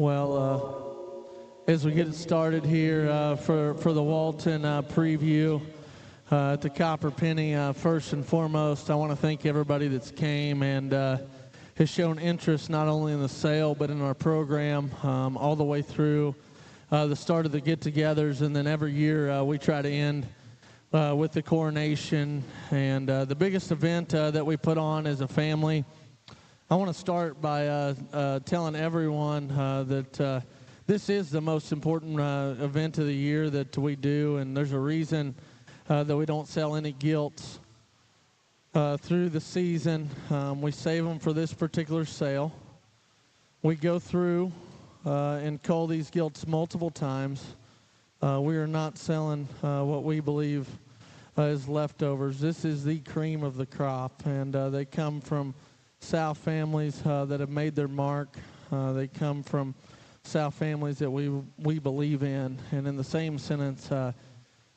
As we get started here for the Walton preview at the Copper Penny, first and foremost, I want to thank everybody that's came and has shown interest not only in the sale but in our program all the way through the start of the get-togethers, and then every year we try to end with the Coronation. And the biggest event that we put on as a family, I want to start by telling everyone that this is the most important event of the year that we do, and there's a reason that we don't sell any gilts through the season. We save them for this particular sale. We go through and cull these gilts multiple times. We are not selling what we believe is leftovers. This is the cream of the crop, and they come from sow families that have made their mark. They come from sow families that we believe in. And in the same sentence,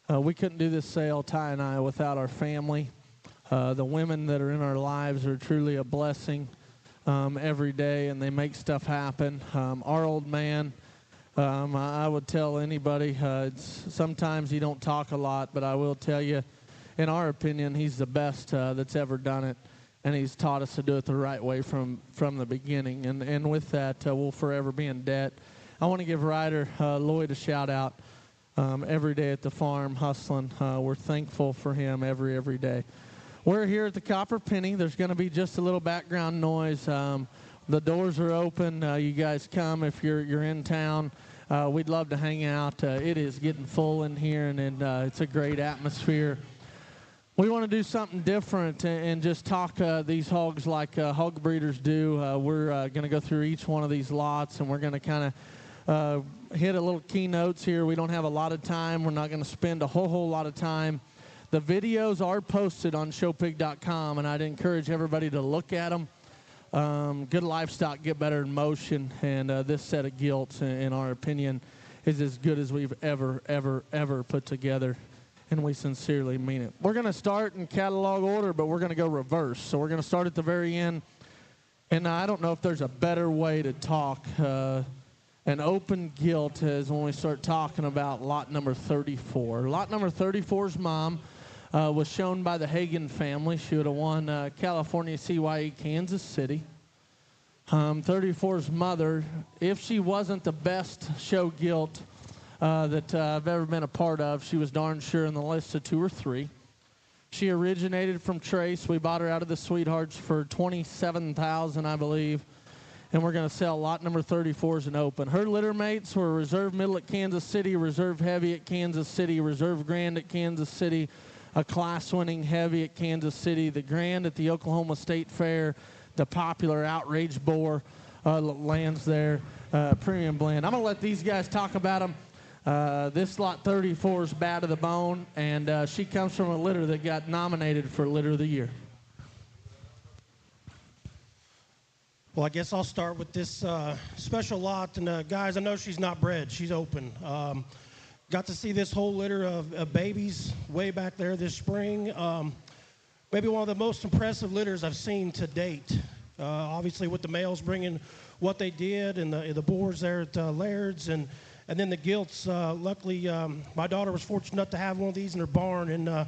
we couldn't do this sale, Ty and I, without our family. The women that are in our lives are truly a blessing every day, and they make stuff happen. Our old man, I would tell anybody, sometimes he don't talk a lot, but I will tell you, in our opinion, he's the best that's ever done it. And he's taught us to do it the right way from the beginning. And with that, we'll forever be in debt. I want to give Ryder Lloyd a shout-out every day at the farm, hustling. We're thankful for him every day. We're here at the Copper Penny. There's going to be just a little background noise. The doors are open. You guys come if you're in town. We'd love to hang out. It is getting full in here, and it's a great atmosphere. We want to do something different and just talk these hogs like hog breeders do. We're going to go through each one of these lots, and we're going to kind of hit a little keynotes here. We don't have a lot of time. We're not going to spend a whole lot of time. The videos are posted on showpig.com, and I'd encourage everybody to look at them. Good livestock get better in motion, and this set of gilts, in our opinion, is as good as we've ever put together. And we sincerely mean it. We're going to start in catalog order, but we're going to go reverse. So we're going to start at the very end. And I don't know if there's a better way to talk an open gilt is when we start talking about lot number 34. Lot number 34's mom was shown by the Hagen family. She would have won California CYE Kansas City. 34's mother, if she wasn't the best show gilt that I've ever been a part of, she was darn sure in the list of 2 or 3. She originated from Trace. We bought her out of the Sweethearts for $27,000, I believe, and we're going to sell lot number 34 as an open. Her litter mates were Reserve Middle at Kansas City, Reserve Heavy at Kansas City, Reserve Grand at Kansas City, a class-winning Heavy at Kansas City, the Grand at the Oklahoma State Fair, the popular Outrage Boar lands there, Premium Blend. I'm going to let these guys talk about them. This lot 34 is bad to the bone, and she comes from a litter that got nominated for Litter of the Year. Well, I guess I'll start with this special lot. And guys, I know she's not bred. She's open. Got to see this whole litter of babies way back there this spring. Maybe one of the most impressive litters I've seen to date. Obviously, with the males bringing what they did, and the boars there at Laird's, and then the gilts. Luckily, my daughter was fortunate enough to have one of these in her barn. And,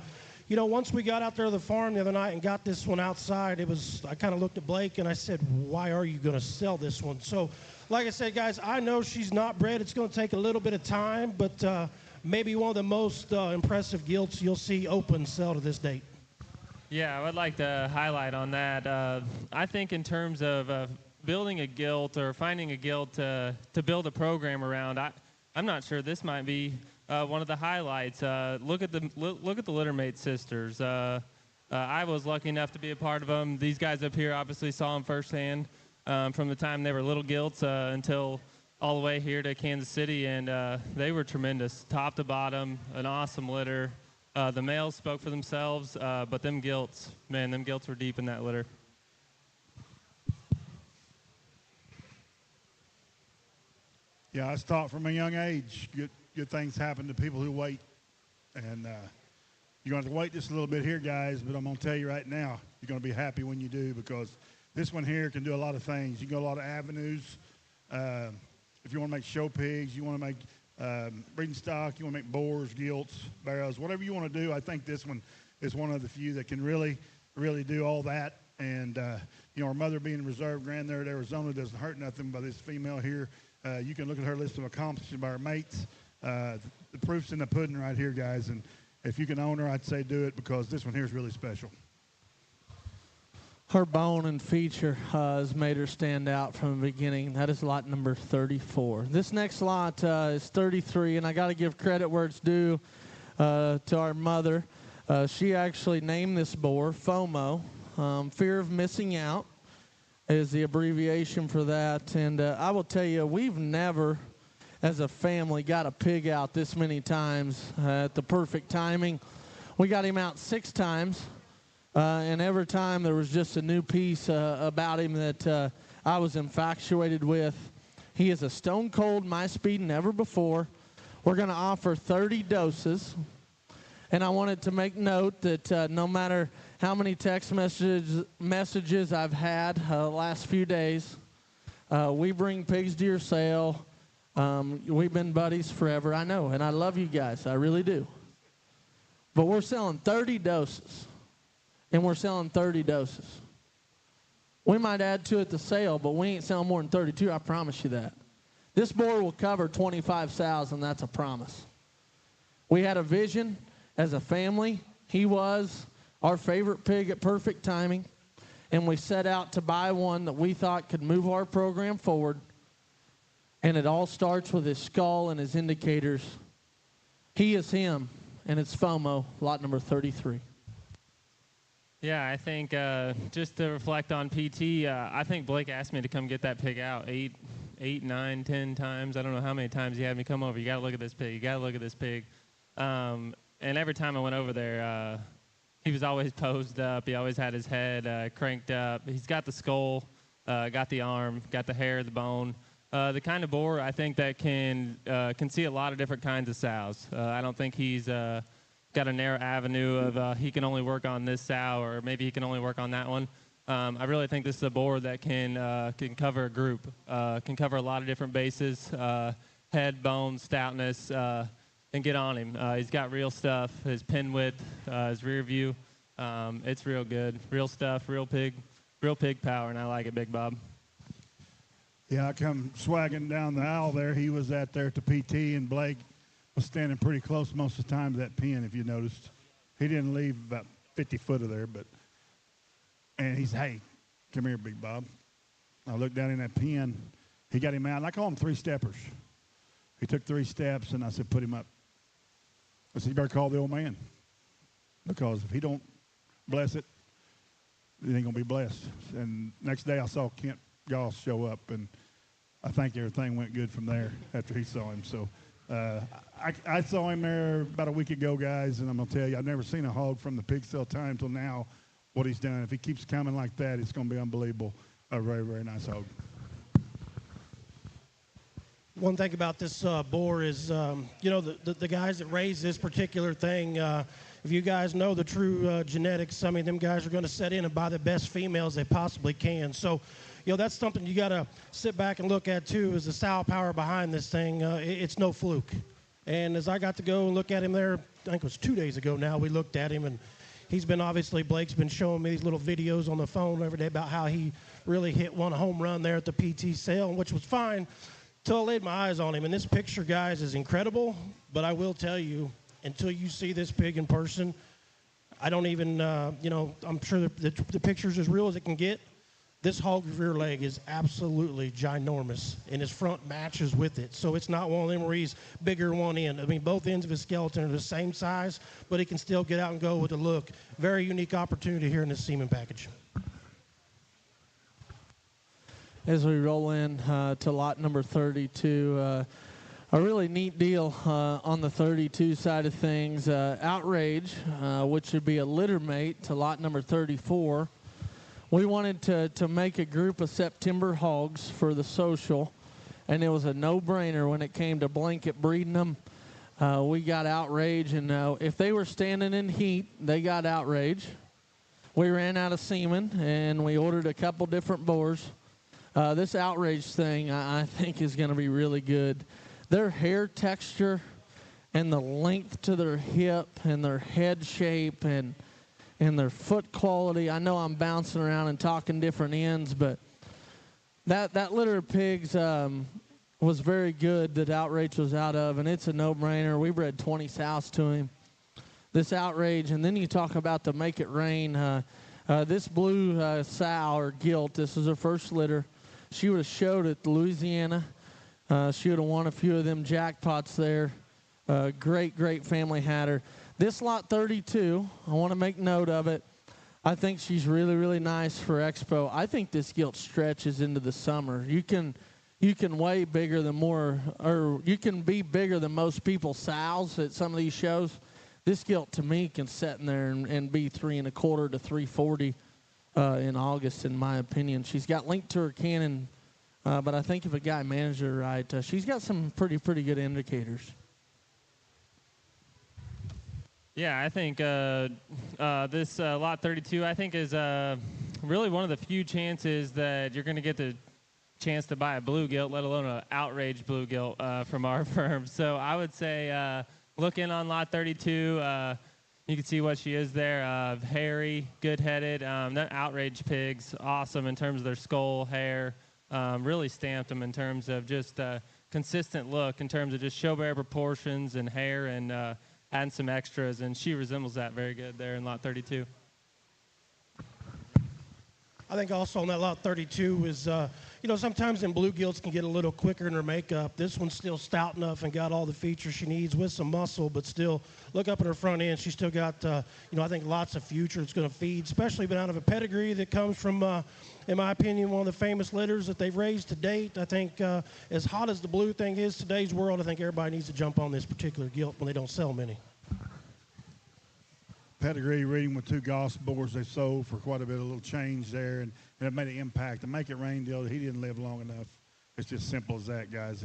once we got out there to the farm the other night and got this one outside, I kind of looked at Blake and I said, why are you going to sell this one? So, like I said, guys, I know she's not bred. It's going to take a little bit of time, but maybe one of the most impressive gilts you'll see open sell to this date. Yeah, I would like to highlight on that. I think in terms of building a gilt or finding a gilt to build a program around, I'm not sure this might be one of the highlights. Look at the Littermate sisters. I was lucky enough to be a part of them. These guys up here obviously saw them firsthand from the time they were little gilts until all the way here to Kansas City, and they were tremendous, top to bottom, an awesome litter. The males spoke for themselves, but them gilts were deep in that litter. Yeah, I was taught from a young age, good things happen to people who wait. And you're going to have to wait just a little bit here, guys, but I'm going to tell you right now, you're going to be happy when you do, because this one here can do a lot of things. You can go a lot of avenues. if you want to make show pigs, you want to make breeding stock, you want to make boars, gilts, barrows, whatever you want to do, I think this one is one of the few that can really do all that. And, our mother being reserve grand there at Arizona doesn't hurt nothing by this female here. You can look at her list of accomplishments by her mates. The proof's in the pudding right here, guys. And if you can own her, I'd say do it, because this one here is really special. Her bone and feature has made her stand out from the beginning. That is lot number 34. This next lot is 33, and I got to give credit where it's due to our mother. She actually named this boar FOMO. Fear of missing out is the abbreviation for that. And I will tell you, we've never, as a family, got a pig out this many times at the perfect timing. We got him out 6 times, and every time there was just a new piece about him that I was infatuated with. He is a stone cold, my speed, never before. We're going to offer 30 doses. And I wanted to make note that no matter how many text messages I've had the last few days, we bring pigs to your sale. We've been buddies forever. I know, and I love you guys. I really do. But we're selling 30 doses, and we're selling 30 doses. We might add to it the sale, but we ain't selling more than 32. I promise you that. This boar will cover 25 sows, and that's a promise. We had a vision. As a family, he was our favorite pig at perfect timing, and we set out to buy one that we thought could move our program forward, and it all starts with his skull and his indicators. He is him, and it's FOMO, lot number 33. Yeah, I think just to reflect on PT, I think Blake asked me to come get that pig out 8, 9, 10 times. I don't know how many times he had me come over. You got to look at this pig. You got to look at this pig. And every time I went over there, he was always posed up. He always had his head cranked up. He's got the skull, got the arm, got the hair, the bone. The kind of boar I think that can see a lot of different kinds of sows. I don't think he's got a narrow avenue of he can only work on this sow, or maybe he can only work on that one. I really think this is a boar that can cover a group, can cover a lot of different bases, head, bone, stoutness, and get on him. He's got real stuff, his pin width, his rear view. It's real good. Real stuff, real pig power, and I like it, Big Bob. Yeah, I come swagging down the aisle there. He was out there at the PT, and Blake was standing pretty close most of the time to that pin, if you noticed. He didn't leave about 50 foot of there, and he's, hey, come here, Big Bob. I looked down in that pen. He got him out, and I call him 3-steppers. He took 3 steps, and I said, put him up. I said, you better call the old man, because if he don't bless it, it ain't going to be blessed. And next day I saw Kent Goss show up, and I think everything went good from there after he saw him. So I saw him there about a week ago, guys, and I'm going to tell you, I've never seen a hog from the pig sale time until now, what he's done. If he keeps coming like that, it's going to be unbelievable. A very, very nice hog. One thing about this boar is, the guys that raise this particular thing, if you guys know the true genetics, I mean, them guys are going to set in and buy the best females they possibly can. So, that's something you got to sit back and look at, too, is the sow power behind this thing. It's no fluke. And as I got to go and look at him there, I think it was 2 days ago now, we looked at him, and Blake's been showing me these little videos on the phone every day about how he really hit one home run there at the PT sale, which was fine. Until I laid my eyes on him. And this picture, guys, is incredible. But I will tell you, until you see this pig in person, I don't even, I'm sure the picture's as real as it can get. This hog's rear leg is absolutely ginormous, and his front matches with it. So it's not one of them where he's bigger one end. I mean, both ends of his skeleton are the same size, but he can still get out and go with the look. Very unique opportunity here in this semen package. As we roll in to lot number 32, a really neat deal on the 32 side of things. Outrage, which would be a litter mate to lot number 34. We wanted to make a group of September hogs for the social, and it was a no-brainer when it came to blanket breeding them. We got Outrage, and if they were standing in heat, they got Outrage. We ran out of semen, and we ordered a couple different boars. This outrage thing, I think, is going to be really good. Their hair texture and the length to their hip and their head shape and their foot quality. I know I'm bouncing around and talking different ends, but that litter of pigs was very good that Outrage was out of, and it's a no-brainer. We bred 20 sows to him. This Outrage, and then you talk about the Make It Rain. This blue sow, or gilt, this is her first litter. She would have showed at Louisiana. She would have won a few of them jackpots there. Great family hatter. This lot 32, I want to make note of it. I think she's really nice for Expo. I think this gilt stretches into the summer. You can weigh bigger than you can be bigger than most people's sows at some of these shows. This gilt to me can sit in there and be 3 1/4 to 340 in August, in my opinion. She's got linked to her cannon, but I think if a guy manages her right, she's got some pretty good indicators. Yeah, I think this lot 32, I think, is really one of the few chances that you're going to get the chance to buy a blue gilt, let alone an Outrage blue gilt from our firm. So I would say look in on lot 32. You can see what she is there. Hairy, good-headed. That Outrage pig's awesome in terms of their skull, hair. Really stamped them in terms of just consistent look, in terms of just show bear proportions and hair and adding some extras, and she resembles that very good there in lot 32. I think also on that lot 32 is, sometimes them blue gilts can get a little quicker in her makeup. This one's still stout enough and got all the features she needs with some muscle, but still, look up at her front end. She's still got, I think lots of future. It's going to feed, especially been out of a pedigree that comes from, in my opinion, one of the famous litters that they've raised to date. I think as hot as the blue thing is today's world, I think everybody needs to jump on this particular gilt when they don't sell many. Pedigree reading with 2 Goss boars they sold for quite a bit of little change there, and it made an impact. The Make It Rain deal, he didn't live long enough. It's just simple as that, guys.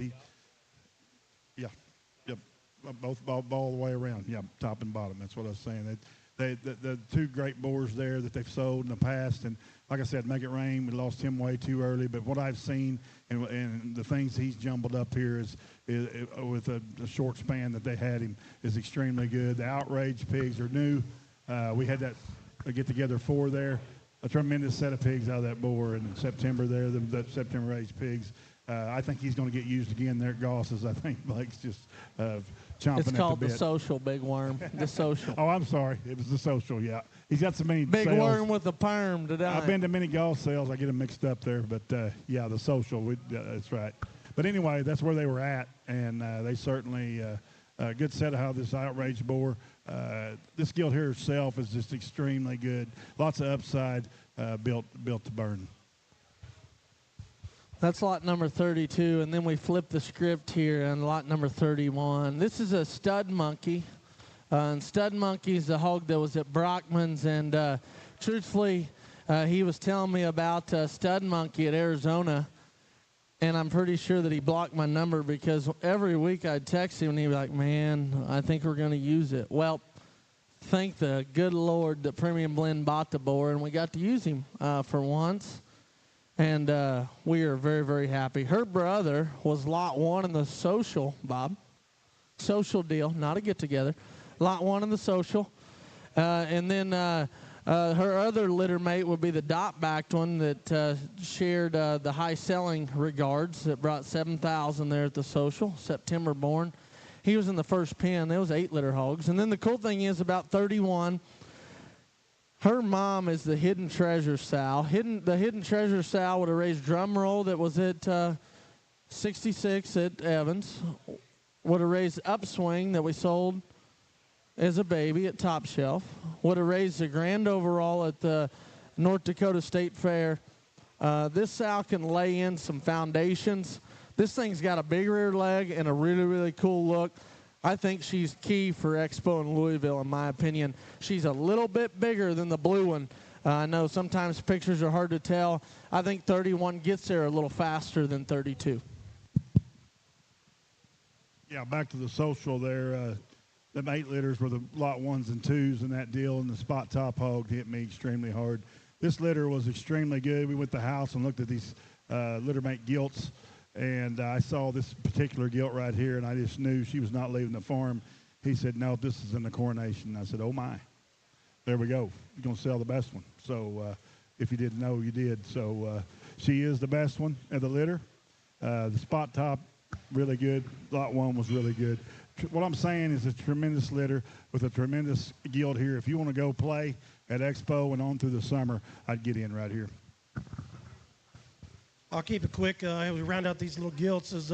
Both all the way around. Yeah, top and bottom. That's what I was saying. The 2 great boars there that they've sold in the past, and like I said, Make It Rain, we lost him way too early, but what I've seen and the things he's jumbled up here is with a short span that they had him is extremely good. The Outrage pigs are new. We had that get-together 4 there. A tremendous set of pigs out of that boar in September there, the September age pigs. I think he's going to get used again there at Goss's. I think Blake's just chomping at the bit. It's called the Social, Big Worm. The Social. Oh, I'm sorry. It was the Social, yeah. He's got so many Big sales. Worm with the perm today. I've been to many Goss sales. I get them mixed up there. But, yeah, the Social, that's right. But anyway, that's where they were at, and they certainly a good set of how this Outrage boar. This gilt here itself is just extremely good. Lots of upside, built to burn. That's lot number 32, and then we flip the script here on lot number 31. This is a stud monkey, and stud monkey's the hog that was at Brockman's, and truthfully, he was telling me about stud monkey at Arizona, and I'm pretty sure that he blocked my number because every week I'd text him, and he'd be like, man, I think we're going to use it. Well, thank the good Lord that Premium Blend bought the boar, and we got to use him for once. And we are very happy. Her brother was lot 1 in the Social, Bob. Social deal, not a get-together. Lot 1 in the Social. And then her other litter mate would be the dot-backed one that shared the high-selling regards that brought 7,000 there at the Social, September born. He was in the first pen. There was 8 litter hogs. And then the cool thing is about 31, her mom is the Hidden Treasure sow. The Hidden Treasure sow would have raised drum roll that was at 66 at Evans. Would have raised Upswing that we sold as a baby at Top Shelf. Would have raised the Grand Overall at the North Dakota State Fair. This sow can lay in some foundations. This thing's got a big rear leg and a really cool look. I think she's key for Expo in Louisville, in my opinion. She's a little bit bigger than the blue one. I know sometimes pictures are hard to tell. I think 31 gets there a little faster than 32. Yeah, back to the Social there. Them 8 litters were the lot 1s and 2s in that deal, and the spot top hog hit me extremely hard. This litter was extremely good. We went to the house and looked at these littermate gilts. And I saw this particular gilt right here, and I just knew she was not leaving the farm. He said, no, this is in the Coronation. I said, oh, my. There we go. You're going to sell the best one. So if you didn't know, you did. So she is the best one of the litter. The spot top, really good. Lot 1 was really good. What I'm saying is a tremendous litter with a tremendous gilt here. If you want to go play at Expo and on through the summer, I'd get in right here. I'll keep it quick. As we round out these little gilts, as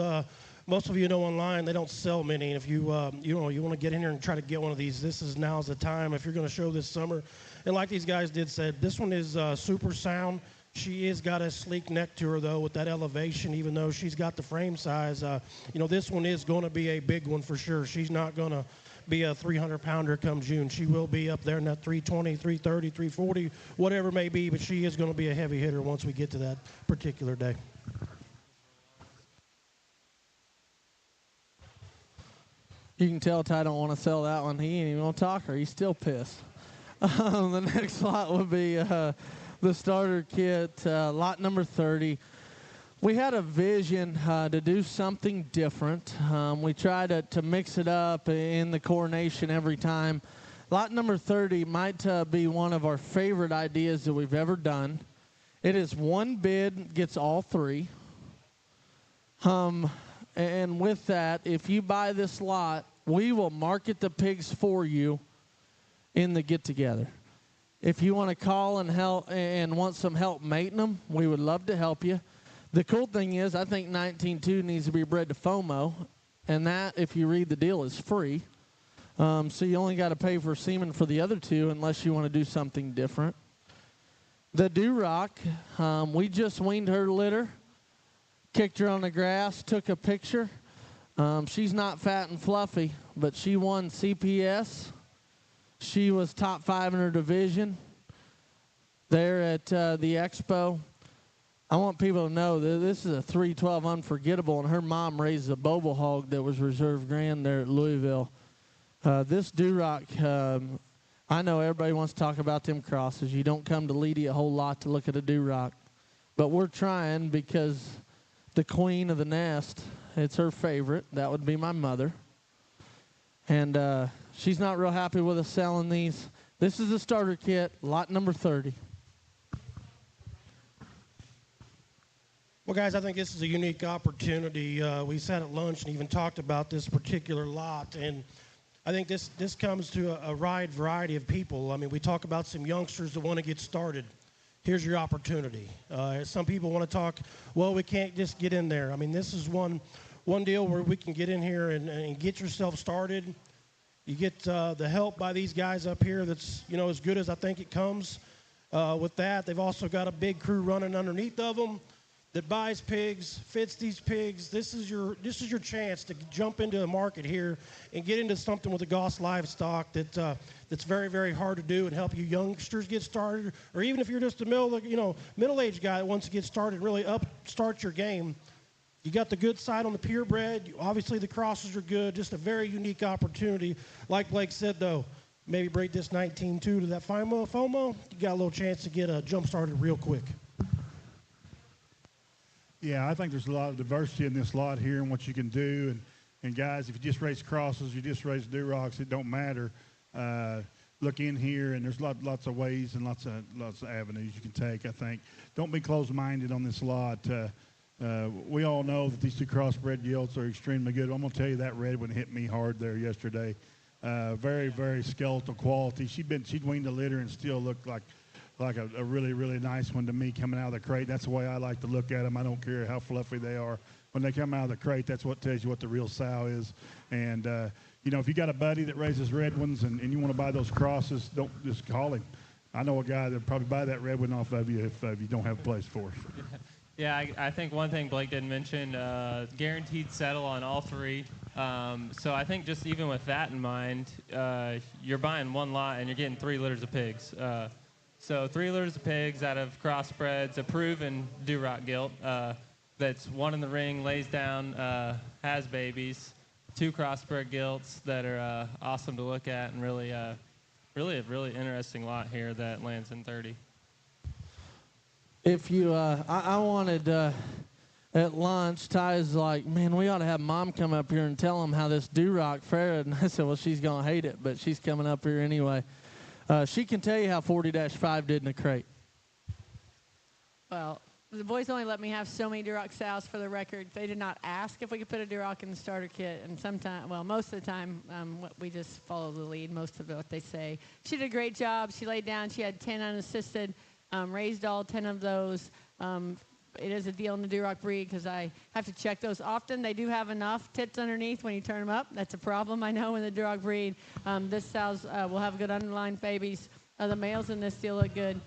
most of you know online, they don't sell many. And if you want to get in here and try to get one of these, now's the time. If you're going to show this summer, and like these guys did said, this one is super sound. She is got a sleek neck to her though, with that elevation. Even though she's got the frame size, this one is going to be a big one for sure. She's not going to be a 300-pounder come June. She will be up there in that 320, 330, 340, whatever it may be, but she is going to be a heavy hitter once we get to that particular day. You can tell Ty don't want to sell that one. He ain't even going to talk her. He's still pissed. The next lot would be the starter kit, lot number 30. We had a vision to do something different. We tried to mix it up in the Coronation every time. Lot number 30 might be one of our favorite ideas that we've ever done. It is one bid, gets all 3. And with that, if you buy this lot, we will market the pigs for you in the get-together. If you want to call and help and want some help mating them, we would love to help you. The cool thing is, I think 19.2 needs to be bred to FOMO, and that, if you read the deal, is free. So you only got to pay for semen for the other 2 unless you want to do something different. The Duroc, we just weaned her litter, kicked her on the grass, took a picture. She's not fat and fluffy, but she won CPS. She was top 5 in her division there at the Expo. I want people to know that this is a 312 unforgettable, and her mom raised a Bobo hog that was reserve grand there at Louisville. This Duroc, I know everybody wants to talk about them crosses. You don't come to Leedy a whole lot to look at a Duroc. But we're trying because the queen of the nest, it's her favorite. That would be my mother. And she's not real happy with us selling these. This is a starter kit, lot number 30. Well, guys, I think this is a unique opportunity. We sat at lunch and even talked about this particular lot, and I think this comes to a wide variety of people. I mean, we talk about some youngsters that want to get started. Here's your opportunity. Some people want to talk, well, we can't just get in there. I mean, this is one deal where we can get in here and get yourself started. You get the help by these guys up here that's, as good as I think it comes. With that, they've also got a big crew running underneath of them that buys pigs, fits these pigs. This is your chance to jump into the market here and get into something with the Goss livestock that's very, very hard to do and help you youngsters get started, or even if you're just a middle-aged guy that wants to get started and really start your game. You got the good side on the purebred. Obviously, the crosses are good. Just a very unique opportunity. Like Blake said, though, maybe break this 19.2 to that FOMO. You got a little chance to get jump started real quick. Yeah, I think there's a lot of diversity in this lot here and what you can do. And guys, if you just raise crosses, you just raise Durocs, it don't matter. Look in here, and there's lots of ways and lots of avenues you can take, I think. Don't be closed-minded on this lot. We all know that these 2 crossbred gilts are extremely good. I'm going to tell you that red one hit me hard there yesterday. Very, very skeletal quality. She'd weaned a litter and still looked like a really, really nice one to me coming out of the crate. That's the way I like to look at them. I don't care how fluffy they are. When they come out of the crate, that's what tells you what the real sow is. And, if you got a buddy that raises red ones and you want to buy those crosses, don't just call him. I know a guy that'll probably buy that red one off of you if you don't have a place for it. Yeah, I think one thing Blake didn't mention, guaranteed settle on all 3. So I think just even with that in mind, you're buying one lot and you're getting 3 litters of pigs. So 3 litters of pigs out of crossbreds, a proven Duroc gilt that's one in the ring, lays down, has babies, 2 crossbred gilts that are awesome to look at, and really a really interesting lot here that lands in 30. if you, I wanted at lunch, Ty's like, man, we ought to have Mom come up here and tell him how this Duroc fared. And I said, well, she's going to hate it, but she's coming up here anyway. She can tell you how 40-5 did in a crate. Well, the boys only let me have so many Duroc sows for the record. They did not ask if we could put a Duroc in the starter kit. And sometimes, well, most of the time, we just follow the lead, most of what they say. She did a great job. She laid down. She had 10 unassisted, raised all 10 of those. It is a deal in the Duroc breed because I have to check those often. They do have enough tits underneath when you turn them up. That's a problem, I know, in the Duroc breed. This sows will have good underlying babies. The males in this deal look good.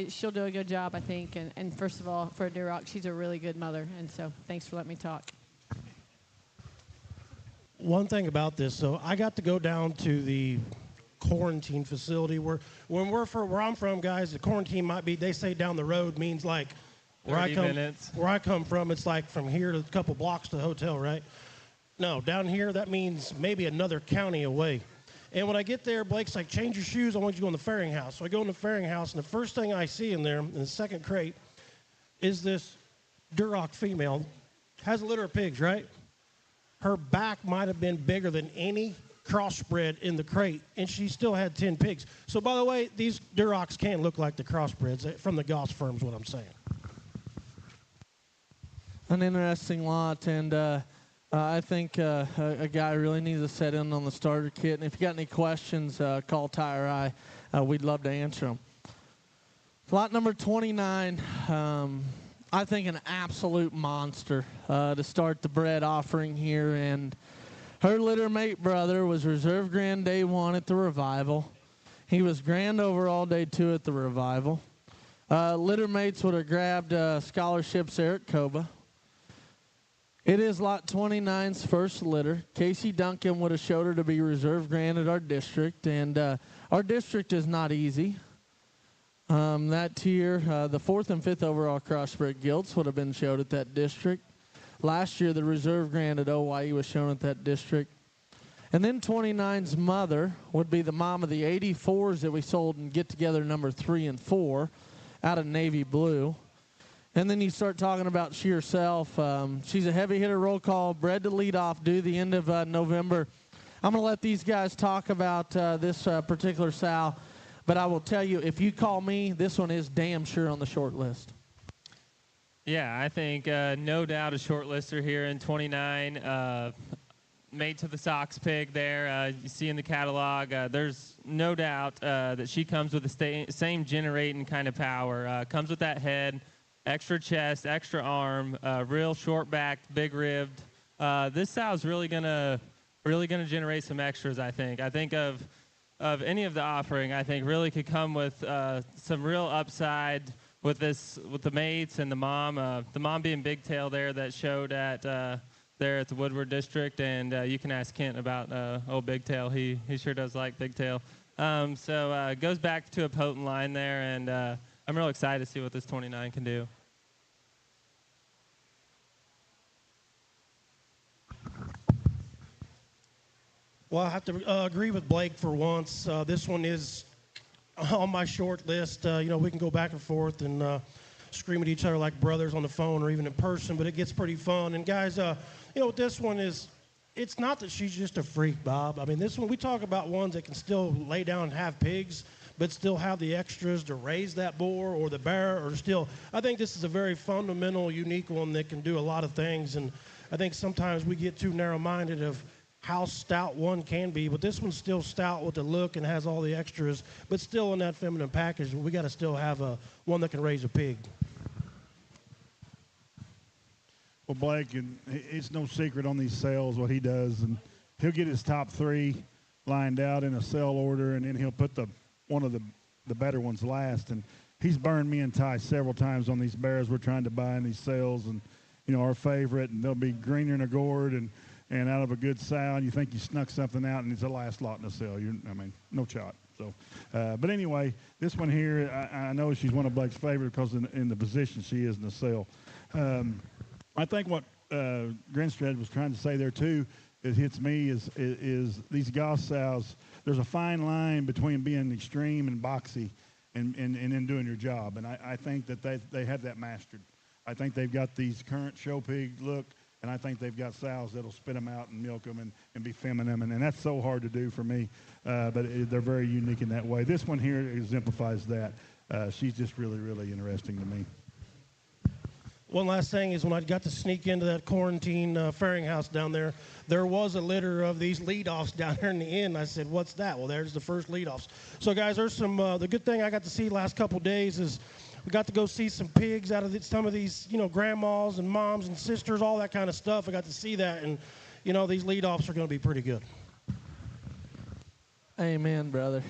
She'll do a good job, I think. And first of all, for a Duroc, she's a really good mother. And so thanks for letting me talk. One thing about this, so I got to go down to the quarantine facility where I'm from, guys, the quarantine might be, they say down the road means like where I come from, it's like from here to a couple blocks to the hotel, right? No, down here, that means maybe another county away. And when I get there, Blake's like, change your shoes, I want you to go in the ferrying house. So I go in the ferrying house, and the first thing I see in there, in the second crate, is this Duroc female. Has a litter of pigs, right? Her back might have been bigger than any crossbred in the crate, and she still had 10 pigs. So, by the way, these Durocs can look like the crossbreds from the Goss firm is what I'm saying. An interesting lot, and I think a guy really needs to set in on the starter kit. And if you got any questions, call Ty or I. We'd love to answer them. Lot number 29, I think an absolute monster to start the bred offering here. And her litter mate brother was reserve grand day 1 at the Revival. He was grand overall day 2 at the Revival. Litter mates would have grabbed scholarships Eric Koba. It is lot 29's first litter. Casey Duncan would have showed her to be reserve grand at our district, and our district is not easy. That tier, the 4th and 5th overall crossbred gilts would have been showed at that district. Last year, the reserve grand at OYE was shown at that district. And then 29's mother would be the mom of the 84s that we sold in Get Together number 3 and 4 out of navy blue. And then you start talking about she herself. She's a heavy hitter roll call, bred to lead off, due the end of November. I'm going to let these guys talk about this particular sow. But I will tell you, if you call me, this one is damn sure on the short list. Yeah, I think no doubt a short lister here in 29. Made to the Sox pig there. You see in the catalog, there's no doubt that she comes with the same generating kind of power. Comes with that head. Extra chest, extra arm, real short-backed, big-ribbed. This sow's really gonna generate some extras. I think of any of the offering. I think really could come with some real upside with the mates and the mom. The mom being Big Tail there that showed at there at the Woodward District, and you can ask Kent about old Big Tail. He sure does like Big Tail. So it goes back to a potent line there, and I'm real excited to see what this 29 can do. Well, I have to agree with Blake for once. This one is on my short list. We can go back and forth and scream at each other like brothers on the phone or even in person, but it gets pretty fun. And guys, this one is, it's not that she's just a freak, Bob. I mean, this one, we talk about ones that can still lay down and have pigs, but still have the extras to raise that boar or the bear, or still, I think this is a very fundamental, unique one that can do a lot of things. And I think sometimes we get too narrow-minded of how stout one can be, but this one's still stout with the look and has all the extras, but still in that feminine package. We got to still have one that can raise a pig. Well, Blake, and it's no secret on these sales what he does, and he'll get his top 3 lined out in a sale order, and then he'll put one of the better ones last. And he's burned me and Ty several times on these bears we're trying to buy in these sales, and our favorite, and they'll be greener than a gourd and out of a good sow, and you think you snuck something out, and it's the last lot in the sale. No shot. So, but anyway, this one here, I know she's one of Blake's favorite because in the position she is in the sale. I think what Grinstead was trying to say there too, it hits me is these Goss sows. There's a fine line between being extreme and boxy, and in doing your job. And I think that they have that mastered. I think they've got these current show pig look, and I think they've got sows that'll spit them out and milk them and be feminine, and that's so hard to do for me, but they're very unique in that way. This one here exemplifies that. She's just really, really interesting to me. One last thing is when I got to sneak into that quarantine fairing house down there, there was a litter of these leadoffs down there in the inn. I said, what's that? Well, there's the first leadoffs. So, guys, there's some, the good thing I got to see last couple days is we got to go see some pigs out of some of these, grandmas and moms and sisters, all that kind of stuff. I got to see that, and, these leadoffs are going to be pretty good. Amen, brother.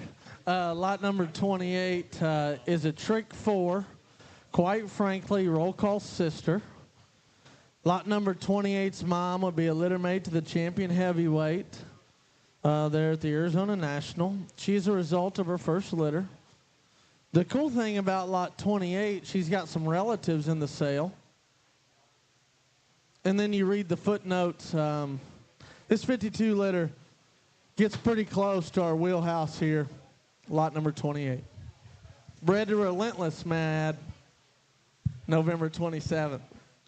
Lot number 28 is a trick 4. Quite frankly, roll call sister. Lot number 28's mom would be a litter mate to the champion heavyweight there at the Arizona National. She's a result of her first litter. The cool thing about lot 28, she's got some relatives in the sale. And then you read the footnotes. This 52 litter gets pretty close to our wheelhouse here, lot number 28. Bred to Relentless, mad. November 27th.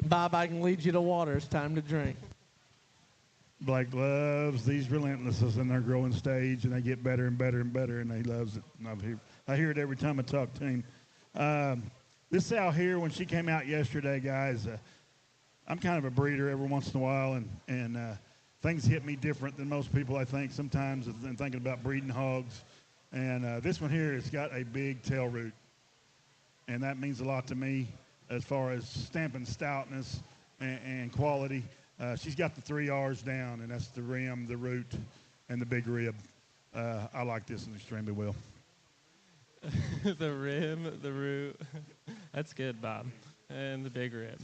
Bob, I can lead you to water. It's time to drink. Blake loves these Relentlesses in their growing stage, and they get better and better and better, and he loves it. And I hear it every time I talk to him. This sow here, when she came out yesterday, guys, I'm kind of a breeder every once in a while, and things hit me different than most people, I think, sometimes in thinking about breeding hogs. And this one here has got a big tail root, and that means a lot to me as far as stamping stoutness and quality. She's got the 3 R's down, and that's the rim, the root, and the big rib. I like this one extremely well. The rim, the root. That's good, Bob. And the big rib.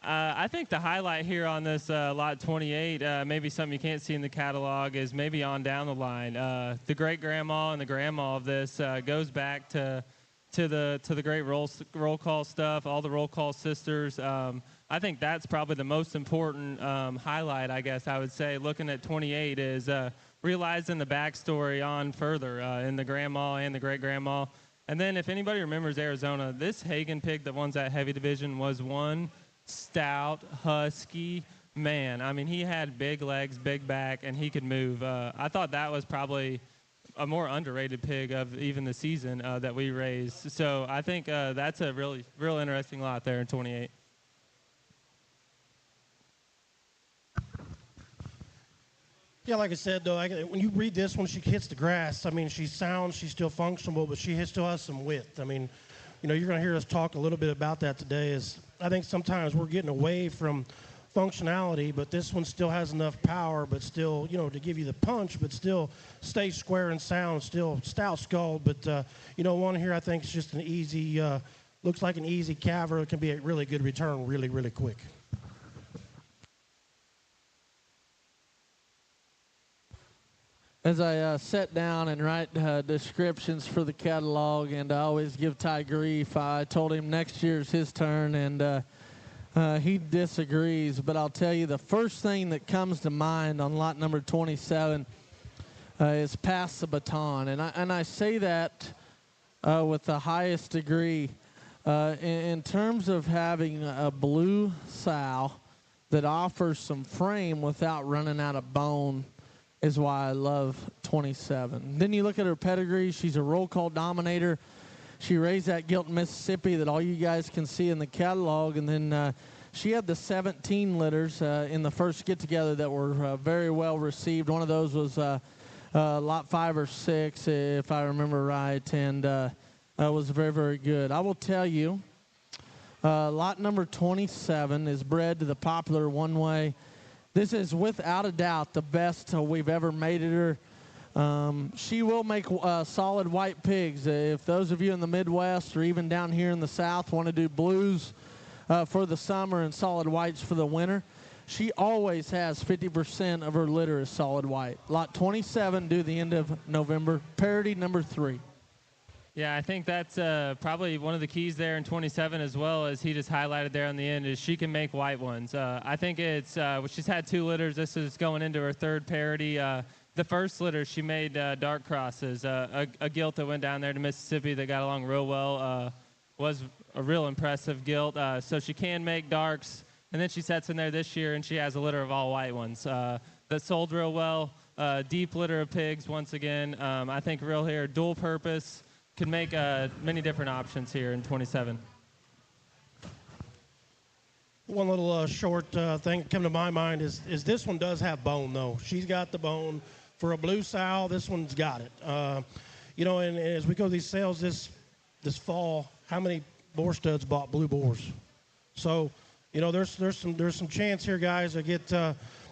I think the highlight here on this lot 28, maybe something you can't see in the catalog, is maybe on down the line. The great-grandma and the grandma of this goes back to the great roll call stuff, all the roll call sisters. I think that's probably the most important highlight, I guess I would say, looking at 28 is realizing the backstory on further in the grandma and the great-grandma. And then if anybody remembers Arizona, this Hagen pig that won that heavy division was one stout, husky man. I mean, he had big legs, big back, and he could move. I thought that was probably a more underrated pig of even the season that we raised. So I think that's a real interesting lot there in 28. Yeah, like I said, though, when you read this, when she hits the grass, I mean, she's sound, she's still functional, but she still has some width. I mean, you're going to hear us talk a little bit about that today. Is I think sometimes we're getting away from functionality, but this one still has enough power, but still, to give you the punch, but still stay square and sound, still stout skulled. But, one here I think is just an easy, looks like an easy calver. It can be a really good return really, really quick. As I sat down and write descriptions for the catalog, and I always give Ty grief, I told him next year's his turn, and he disagrees. But I'll tell you, the first thing that comes to mind on lot number 27 is pass the baton. And I say that with the highest degree. In terms of having a blue sow that offers some frame without running out of bone, is why I love 27. Then you look at her pedigree. She's a roll call dominator. She raised that gilt in Mississippi that all you guys can see in the catalog. And then she had the 17 litters in the first get-together that were very well received. One of those was lot 5 or 6, if I remember right, and was very, very good. I will tell you, lot number 27 is bred to the popular one-way. This is without a doubt the best we've ever mated her. She will make solid white pigs. If those of you in the Midwest or even down here in the South want to do blues for the summer and solid whites for the winter, she always has 50% of her litter is solid white. Lot 27 due the end of November. Parity number 3. Yeah, I think that's probably one of the keys there in 27 as well, as he just highlighted there on the end, is she can make white ones. I think it's she's had 2 litters. This is going into her 3rd parity. the first litter, she made dark crosses. A gilt that went down there to Mississippi that got along real well was a real impressive gilt. So she can make darks. And then she sets in there this year, and she has a litter of all white ones that sold real well. Deep litter of pigs, once again. I think real here, dual purpose, can make many different options here in 27. One little short thing that come to my mind is this one does have bone, though. She's got the bone. For a blue sow, this one's got it. And as we go to these sales this fall, how many boar studs bought blue boars? So, there's some chance here, guys, to get,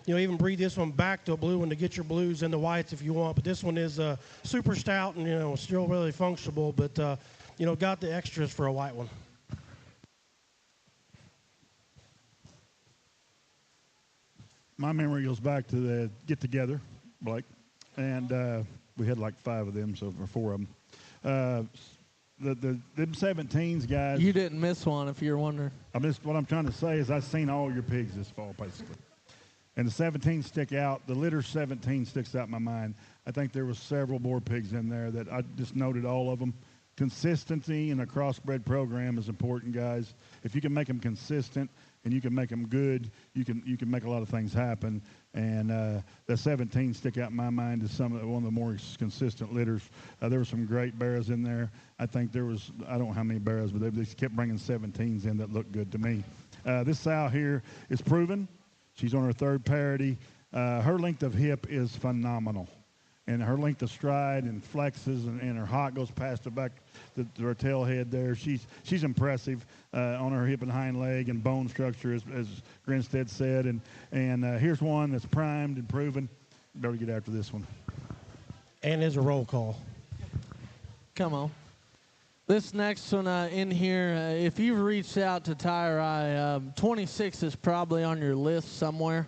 even breed this one back to a blue one to get your blues and the whites if you want. But this one is super stout and, still really functional, but, got the extras for a white one. My memory goes back to the get-together, Blake, and we had like 5 of them, or 4 of them. Them 17s, guys. You didn't miss one, if you're wondering. What I'm trying to say is I've seen all your pigs this fall, basically. And the 17 stick out. The litter 17 sticks out in my mind. I think there was several boar pigs in there that I just noted all of them. Consistency in a crossbred program is important, guys. If you can make them consistent and you can make them good, you can make a lot of things happen. And the 17 stick out in my mind as one of the more consistent litters. There were some great bears in there. I think there was, I don't know how many bears, but they kept bringing 17s in that looked good to me. This sow here is proven. She's on her 3rd parity. Her length of hip is phenomenal. And her length of stride and flexes and her hock goes past the back to her tail head there. She's impressive on her hip and hind leg and bone structure, as Grinstead said. And here's one that's primed and proven. Better get after this one. And there's a roll call. Come on. This next one in here, if you've reached out to Tire Eye, 26 is probably on your list somewhere.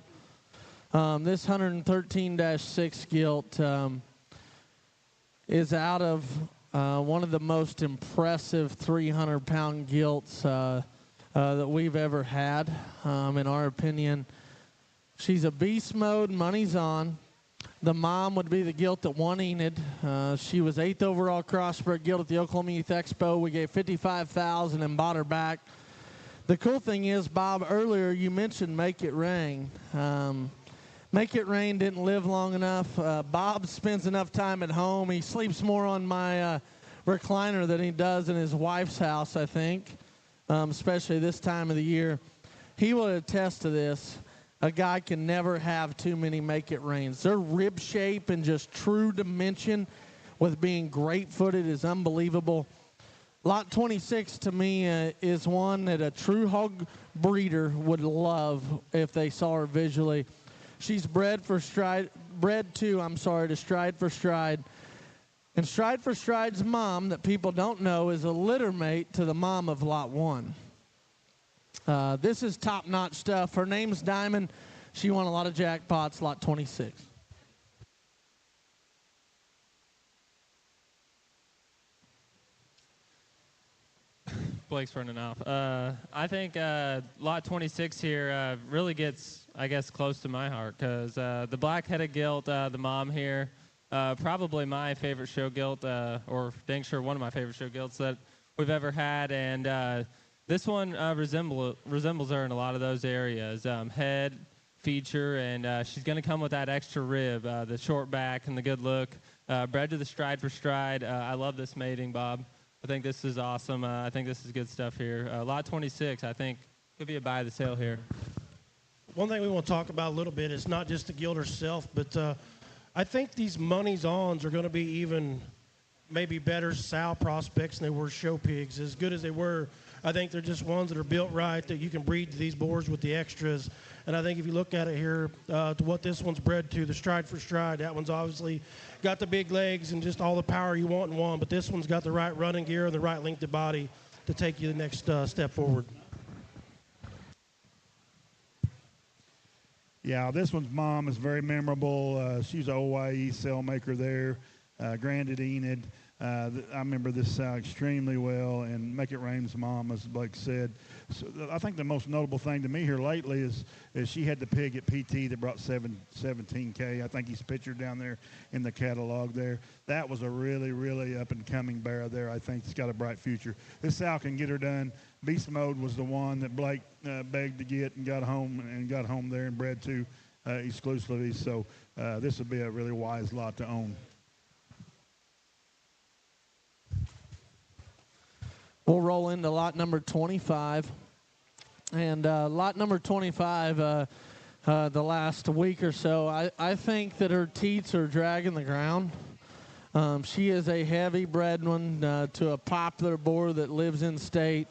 This 113-6 gilt is out of one of the most impressive 300-pound gilts that we've ever had, in our opinion. She's a beast mode, money's on. The mom would be the gilt that won Enid. She was 8th overall crossbred gilt at the Oklahoma Youth Expo. We gave $55,000 and bought her back. The cool thing is, Bob, earlier you mentioned Make It Rain. Make It Rain didn't live long enough. Bob spends enough time at home. He sleeps more on my recliner than he does in his wife's house, I think, especially this time of the year. He will attest to this. A guy can never have too many Make It Rains. Their rib shape and just true dimension with being great-footed is unbelievable. Lot 26 to me is one that a true hog breeder would love if they saw her visually. She's bred to Stride for Stride. And Stride for Stride's mom, that people don't know, is a litter mate to the mom of Lot 1. This is top-notch stuff. Her name's Diamond. She won a lot of jackpots, Lot 26. Blake's running off. I think Lot 26 here really gets, I guess, close to my heart because the black-headed gilt, the mom here, probably my favorite show gilt, or dang sure one of my favorite show gilts that we've ever had. And this one resembles her in a lot of those areas. Head, feature, and she's going to come with that extra rib, the short back and the good look. Bred to the Stride for Stride. I love this mating, Bob. I think this is awesome. I think this is good stuff here. Lot 26, I think, could be a buy the sale here. One thing we want to talk about a little bit is not just the gilt herself, but I think these money's ons are going to be even maybe better sow prospects than they were show pigs. As good as they were, I think they're just ones that are built right, that you can breed these boars with the extras. And I think if you look at it here, to what this one's bred to, the Stride for Stride, that one's obviously got the big legs and just all the power you want in one, but this one's got the right running gear and the right length of body to take you the next step forward. Yeah, this one's mom is very memorable. She's an OYE cell maker there, granted Enid. I remember this sow extremely well, and Make It Rain's mom, as Blake said. So I think the most notable thing to me here lately is she had the pig at PT that brought 17K. I think he's pictured down there in the catalog there. That was a really, really up-and-coming bear there. I think it's got a bright future. This sow can get her done. Beast Mode was the one that Blake begged to get and got home there and bred to exclusively. So this would be a really wise lot to own. We'll roll into lot number 25. And lot number 25, the last week or so, I think that her teats are dragging the ground. She is a heavy bred one to a popular boar that lives in state.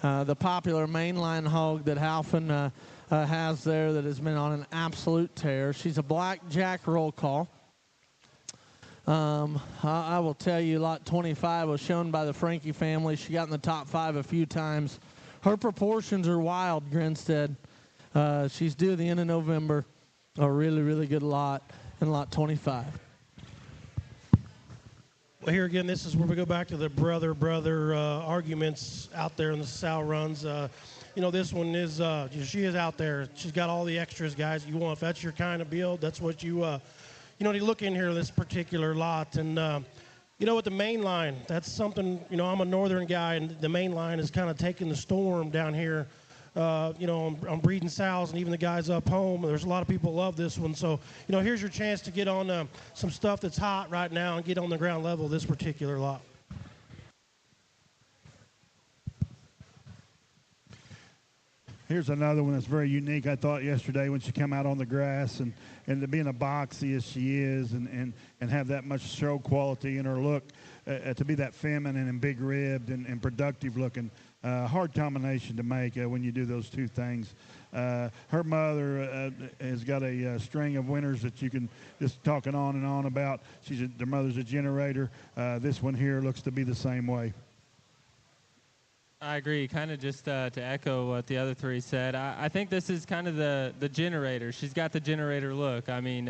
The popular mainline hog that Halfin has there that has been on an absolute tear. She's a black jack roll call. I will tell you, lot 25 was shown by the Frankie family. She got in the top 5 a few times. Her proportions are wild, Grinstead. She's due at the end of November. A really, really good lot in lot 25. Well, here again, this is where we go back to the brother arguments out there in the sow runs. This one is, she is out there. She's got all the extras, guys, you want. If that's your kind of build, that's what you you look in here, this particular lot. And, with the main line, that's something, I'm a northern guy, and the main line is kind of taking the storm down here, on breeding sows and even the guys up home. There's a lot of people love this one. So, here's your chance to get on some stuff that's hot right now and get on the ground level of this particular lot. Here's another one that's very unique, I thought, yesterday when she came out on the grass and to being a boxy as she is and have that much show quality in her look, to be that feminine and big-ribbed and productive looking. Hard combination to make when you do those two things. Her mother has got a string of winners that you can just talking on and on about. Their mother's a generator. This one here looks to be the same way. I agree. Kind of just to echo what the other three said, I think this is kind of the generator. She's got the generator look. I mean,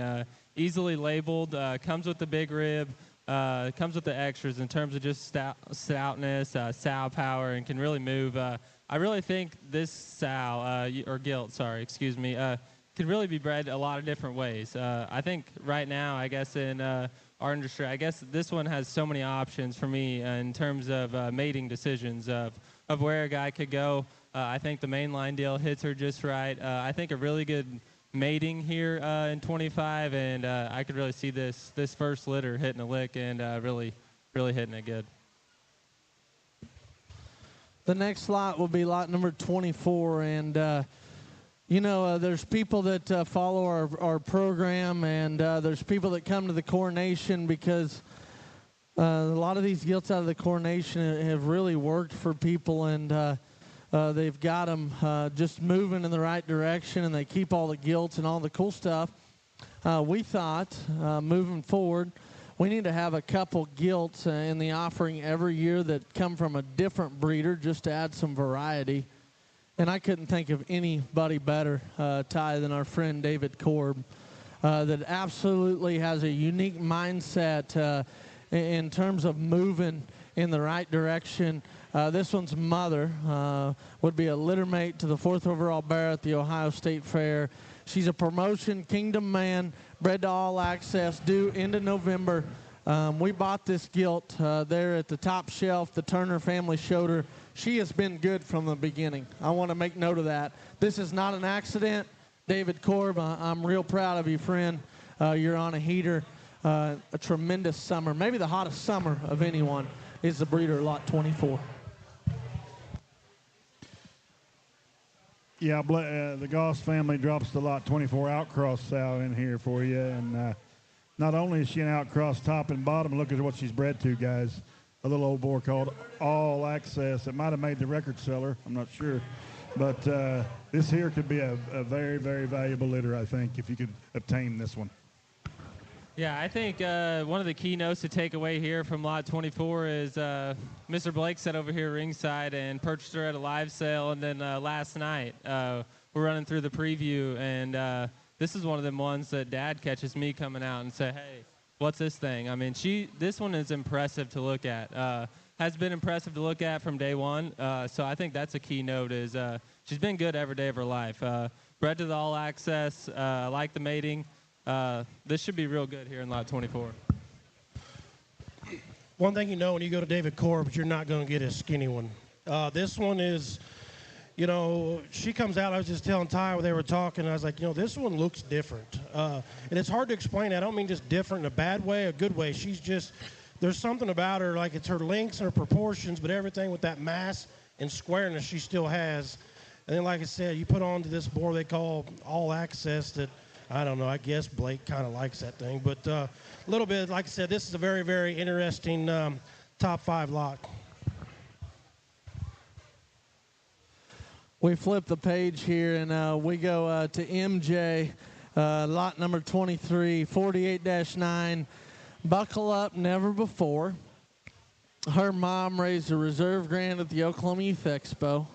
easily labeled, comes with the big rib, comes with the extras in terms of just stoutness, sow power, and can really move. I really think this sow, or gilt, can really be bred a lot of different ways. I think right now, I guess in our industry, I guess this one has so many options for me in terms of mating decisions of where a guy could go. I think the mainline deal hits her just right. I think a really good mating here in 25, and I could really see this first litter hitting a lick and really hitting it good. The next lot will be lot number 24, and there's people that follow our program, and there's people that come to the Coronation because a lot of these gilts out of the Coronation have really worked for people, and they've got them just moving in the right direction, and they keep all the gilts and all the cool stuff. We thought, moving forward, we need to have a couple gilts in the offering every year that come from a different breeder just to add some variety. And I couldn't think of anybody better, Ty, than our friend David Korb, that absolutely has a unique mindset in terms of moving in the right direction. This one's mother would be a litter mate to the 4th overall bear at the Ohio State Fair. She's a promotion kingdom man, bred to All Access, due into November. We bought this gilt there at the top shelf. The Turner family showed her. She has been good from the beginning. I want to make note of that. This is not an accident. David Korb, I'm real proud of you, friend. You're on a heater. A tremendous summer. Maybe the hottest summer of anyone is the breeder lot 24. Yeah, the Goss family drops the lot 24 outcross sow in here for you. And not only is she an outcross top and bottom, look at what she's bred to, guys. A little old boar called All Access. It might have made the record seller. I'm not sure. But this here could be a very, very valuable litter, I think, if you could obtain this one. Yeah, I think one of the key notes to take away here from lot 24 is Mr. Blake sat over here ringside and purchased her at a live sale. And then last night, we're running through the preview, and this is one of them ones that Dad catches me coming out and say, hey, what's this thing? I mean, this one is impressive to look at. Has been impressive to look at from day one. So I think that's a key note is she's been good every day of her life. Bred to the all access, like the mating. This should be real good here in lot 24. One thing you know when you go to David Corb's, you're not going to get a skinny one. This one is, you know, she comes out. I was just telling Ty when they were talking. I was like, you know, this one looks different. And it's hard to explain. I don't mean just different in a bad way, a good way. She's just, there's something about her, like it's her lengths and her proportions, but everything with that mass and squareness she still has. And then, like I said, you put onto this board they call all access that, I don't know, I guess Blake kind of likes that thing. But a little bit, like I said, this is a very, very interesting top 5 lot. We flip the page here, and we go to MJ, lot number 23, 48-9. Buckle up, never before. Her mom raised a reserve grand at the Oklahoma Youth Expo.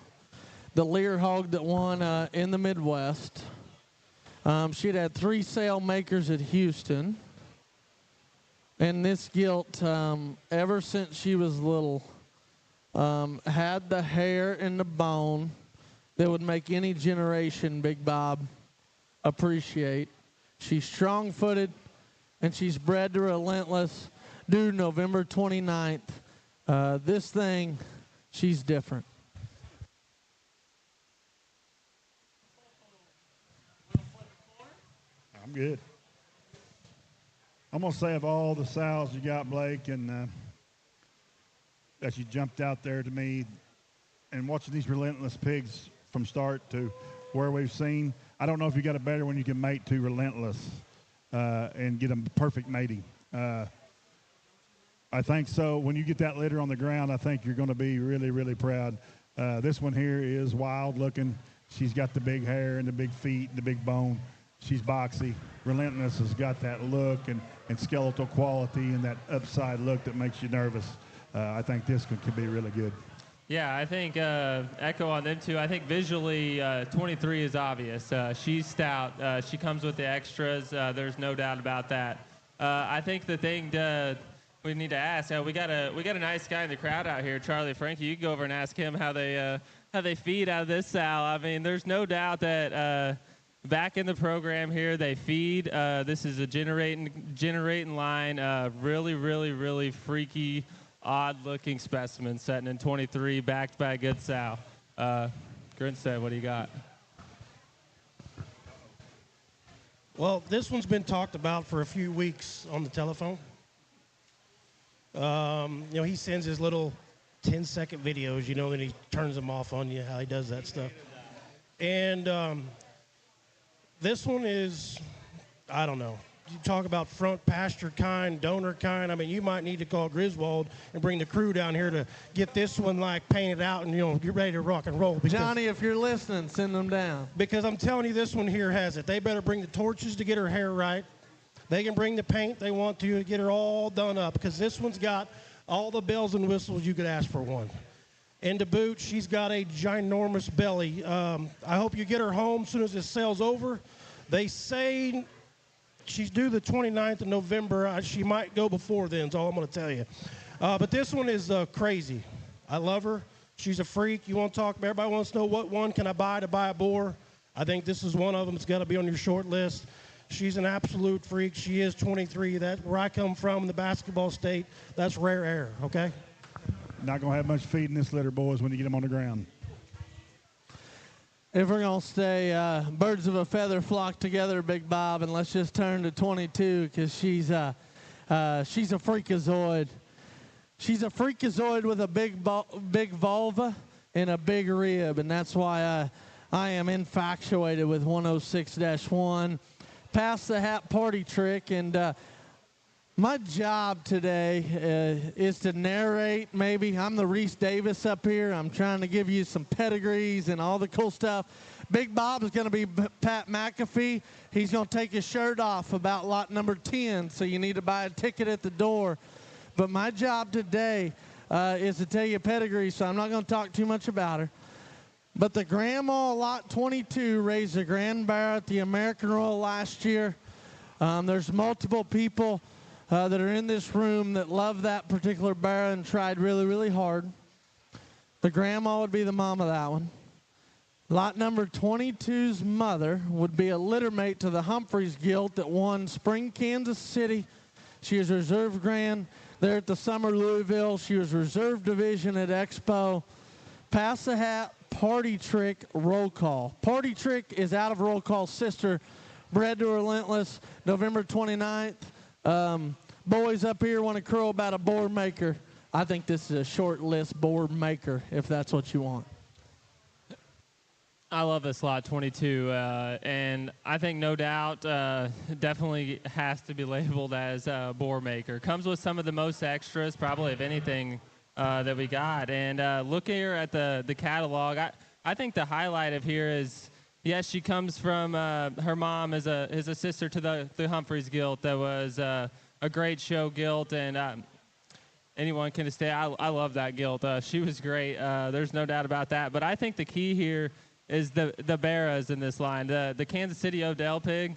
The Lear hog that won in the Midwest. She'd had 3 sale makers at Houston. And this gilt, ever since she was little, had the hair and the bone that would make any generation, Big Bob, appreciate. She's strong-footed, and she's bred to relentless. Due November 29th. This thing, she's different. I'm good. I'm going to say of all the sows you got, Blake, and that you jumped out there to me, and watching these relentless pigs from start to where we've seen, I don't know if you got a better one you can mate to relentless and get them perfect mating. I think so. When you get that litter on the ground, I think you're going to be really, really proud. This one here is wild looking. She's got the big hair and the big feet and the big bone. She's boxy. Relentless has got that look and skeletal quality and that upside look that makes you nervous. I think this one could be really good. Yeah, I think echo on them too. I think visually 23 is obvious. She's stout. She comes with the extras. There's no doubt about that. I think the thing we need to ask. We got a nice guy in the crowd out here, Charlie Frankie. You can go over and ask him how they feed out of this sow. I mean, there's no doubt that back in the program here they feed. This is a generating line. Really, really, really freaky, odd-looking specimen setting in 23, backed by a good sow. Grinstead, what do you got? Well, this one's been talked about for a few weeks on the telephone. You know, he sends his little 10-second videos, you know, and he turns them off on you, how he does that stuff. And this one is, I don't know. You talk about front pasture kind, donor kind. I mean, you might need to call Griswold and bring the crew down here to get this one, like, painted out and, you know, get ready to rock and roll. Johnny, if you're listening, send them down. Because I'm telling you, this one here has it. They better bring the torches to get her hair right. They can bring the paint they want to get her all done up, because this one's got all the bells and whistles you could ask for one. And to boot, she's got a ginormous belly. I hope you get her home as soon as this sale's over. They say she's due the 29th of November. She might go before then, is all I'm going to tell you. But this one is crazy. I love her. She's a freak. You want to talk, everybody wants to know what one can I buy to buy a boar. I think this is one of them. It's got to be on your short list. She's an absolute freak. She is 23. That's where I come from in the basketball state. That's rare air, okay? Not going to have much feed in this litter, boys, when you get them on the ground. If we're going to stay birds of a feather flock together, Big Bob, and let's just turn to 22, because she's a freakazoid. She's a freakazoid with a big vulva and a big rib, and that's why I am infatuated with 106-1. Pass the hat party trick, and my job today is to narrate. Maybe I'm the Reese Davis up here. I'm trying to give you some pedigrees and all the cool stuff. Big Bob is going to be Pat McAfee. He's going to take his shirt off about lot number 10, so you need to buy a ticket at the door. But my job today is to tell you pedigree, so I'm not going to talk too much about her. But the Grandma Lot 22 raised a grand bear at the American Royal last year. There's multiple people that are in this room that love that particular barrow and tried really, really hard. The grandma would be the mom of that one. Lot number 22's mother would be a littermate to the Humphreys Gilt that won Spring, Kansas City. She was reserve grand there at the Summer Louisville. She was reserve division at Expo. Pass the hat, Party Trick, roll call. Party Trick is out of roll call sister, bred to Relentless, November 29th. Boys up here want to crow about a board maker. I think this is a short list board maker, if that's what you want. I love this lot 22, and I think no doubt definitely has to be labeled as a boar maker. Comes with some of the most extras, probably of anything that we got. And look here at the catalog. I think the highlight of here is, yes, she comes from her mom as a sister to the Humphreys Gilt. That was a great show gilt, and anyone can stay. I love that gilt. She was great. There's no doubt about that. But I think the key here is the barrows in this line. The Kansas City Odell pig,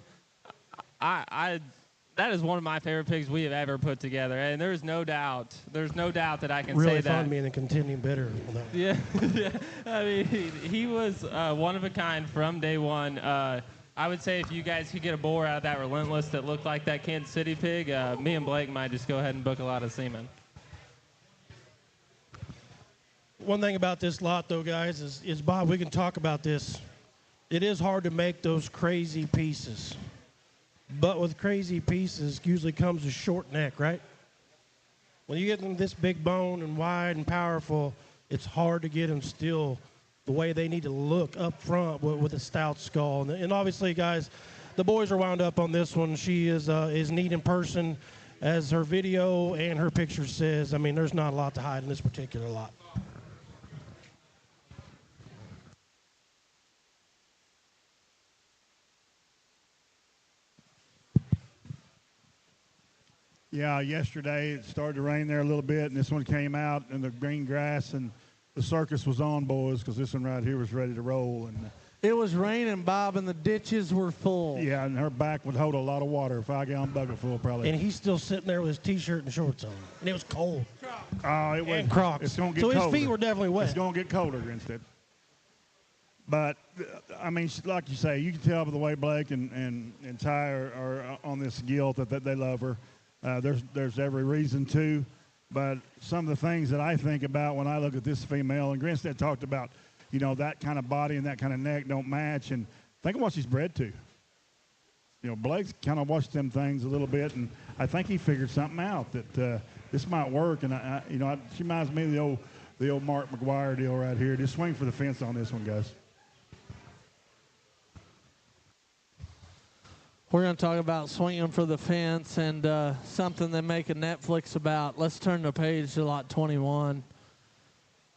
that is one of my favorite pigs we have ever put together, and there's no doubt that I can really say that. Really fun being a contending bidder on that. Yeah, yeah. I mean, he was one of a kind from day one. I would say if you guys could get a boar out of that Relentless that looked like that Kansas City pig, me and Blake might just go ahead and book a lot of semen. One thing about this lot, though, guys, is Bob, we can talk about this. It is hard to make those crazy pieces. But with crazy pieces usually comes a short neck, right? When you get them this big bone and wide and powerful, it's hard to get them still the way they need to look up front with a stout skull. And obviously, guys, the boys are wound up on this one. She is neat in person, as her video and her picture says. I mean, there's not a lot to hide in this particular lot. Yeah, yesterday it started to rain there a little bit, and this one came out in the green grass, and the circus was on, boys, because this one right here was ready to roll. And it was raining, Bob, and the ditches were full. Yeah, and her back would hold a lot of water, a 5-gallon bucket full probably. And he's still sitting there with his T-shirt and shorts on, and it was cold. Oh, it was. And Crocs. It's going to get colder. colder. So his feet were definitely wet. It's going to get colder instead. But, I mean, like you say, you can tell by the way Blake and Ty are on this gilt that they love her. There's every reason to, but some of the things that I think about when I look at this female, and Grinstead talked about, you know, that kind of body and that kind of neck don't match, and think of what she's bred to. You know, Blake's kind of watched them things a little bit, and I think he figured something out that this might work, and she reminds me of the old Mark McGuire deal right here. Just swing for the fence on this one, guys. We're going to talk about swinging for the fence and something they make a Netflix about. Let's turn the page to lot 21.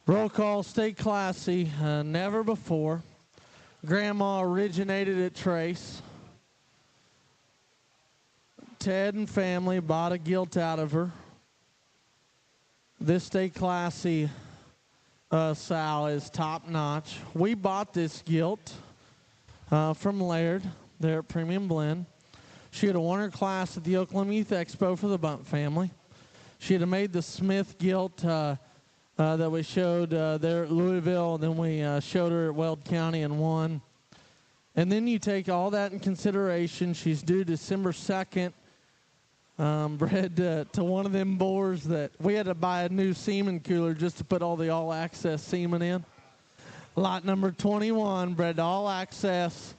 Roll call, stay classy, never before. Grandma originated at Trace. Ted and family bought a gilt out of her. This stay classy sow is top notch. We bought this gilt from Laird there at Premium Blend. She had won her class at the Oklahoma Youth Expo for the Bunt family. She had made the Smith gilt that we showed there at Louisville, and then we showed her at Weld County and won. And then you take all that in consideration. She's due December 2nd, bred to one of them boars that we had to buy a new semen cooler just to put all the all-access semen in. Lot number 21, bred to all-access.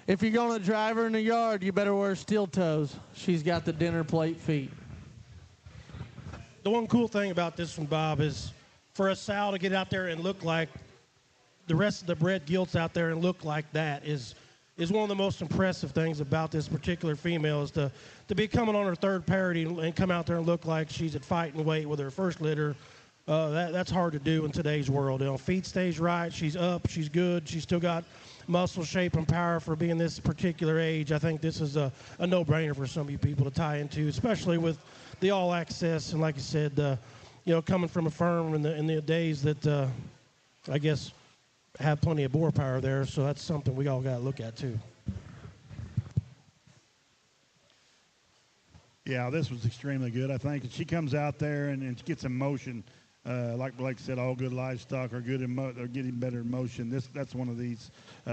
If you're going to drive her in the yard, you better wear steel toes. She's got the dinner plate feet. The one cool thing about this one, Bob, is for a sow to get out there and look like the rest of the bred gilts out there and look like that is one of the most impressive things about this particular female, is to be coming on her third parity and come out there and look like she's at fighting weight with her first litter. That's hard to do in today's world. You know, feet stays right, she's up, she's good, she's still got muscle shape and power for being this particular age. I think this is a no-brainer for some of you people to tie into, especially with the all-access and, like you said, coming from a firm in the days that I guess have plenty of bore power there. So that's something we all got to look at too. Yeah, this was extremely good, I think. And she comes out there and gets in motion. Like Blake said, all good livestock are good they're getting better in motion. That's one of these.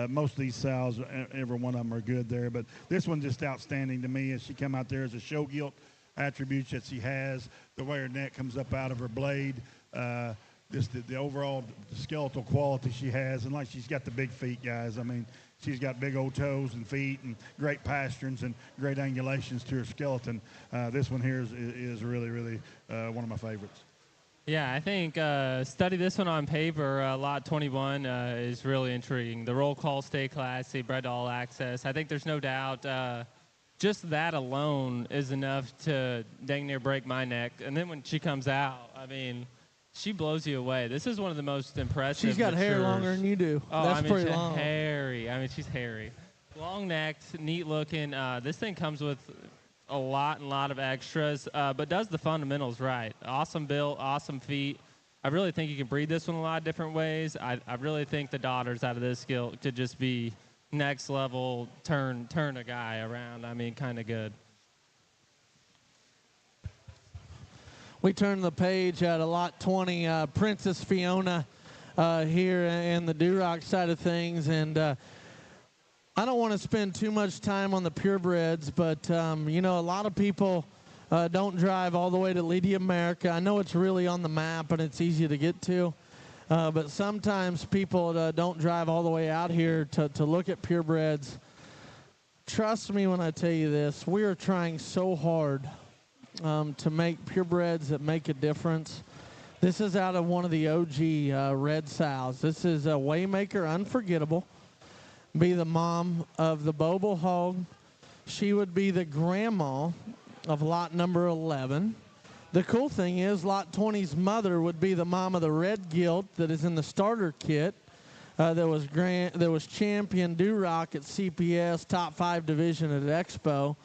Most of these sows, every one of them are good there. But this one's just outstanding to me as she come out there as a show gilt attributes that she has. The way her neck comes up out of her blade. Just the overall skeletal quality she has. And like she's got the big feet, guys. I mean, she's got big old toes and feet and great pasterns and great angulations to her skeleton. This one here is really, really one of my favorites. Yeah, I think study this one on paper. Lot 21 is really intriguing. The roll call, stay classy, bred to all access. I think there's no doubt just that alone is enough to dang near break my neck. And then when she comes out, I mean, she blows you away. This is one of the most impressive. She's got hair longer than you do. Oh, That's I mean, pretty she's long. hairy. I mean, she's hairy. Long-necked, neat-looking. This thing comes with a lot of extras, but does the fundamentals right. Awesome build, awesome feet. I really think you can breed this one a lot of different ways. I really think the daughters out of this skill could just be next level, turn a guy around. I mean, kind of good. We turn the page at a lot 20, Princess Fiona here in the Duroc side of things. And I don't want to spend too much time on the purebreds, but, you know, a lot of people don't drive all the way to Lady America. I know it's really on the map and it's easy to get to, but sometimes people don't drive all the way out here to look at purebreds. Trust me when I tell you this, we are trying so hard to make purebreds that make a difference. This is out of one of the OG red sows. This is a Waymaker Unforgettable. Be the mom of the Bobo Hog. She would be the grandma of lot number 11. The cool thing is lot 20's mother would be the mom of the red gilt that is in the starter kit. That was champion Duroc at CPS, top 5 division at Expo.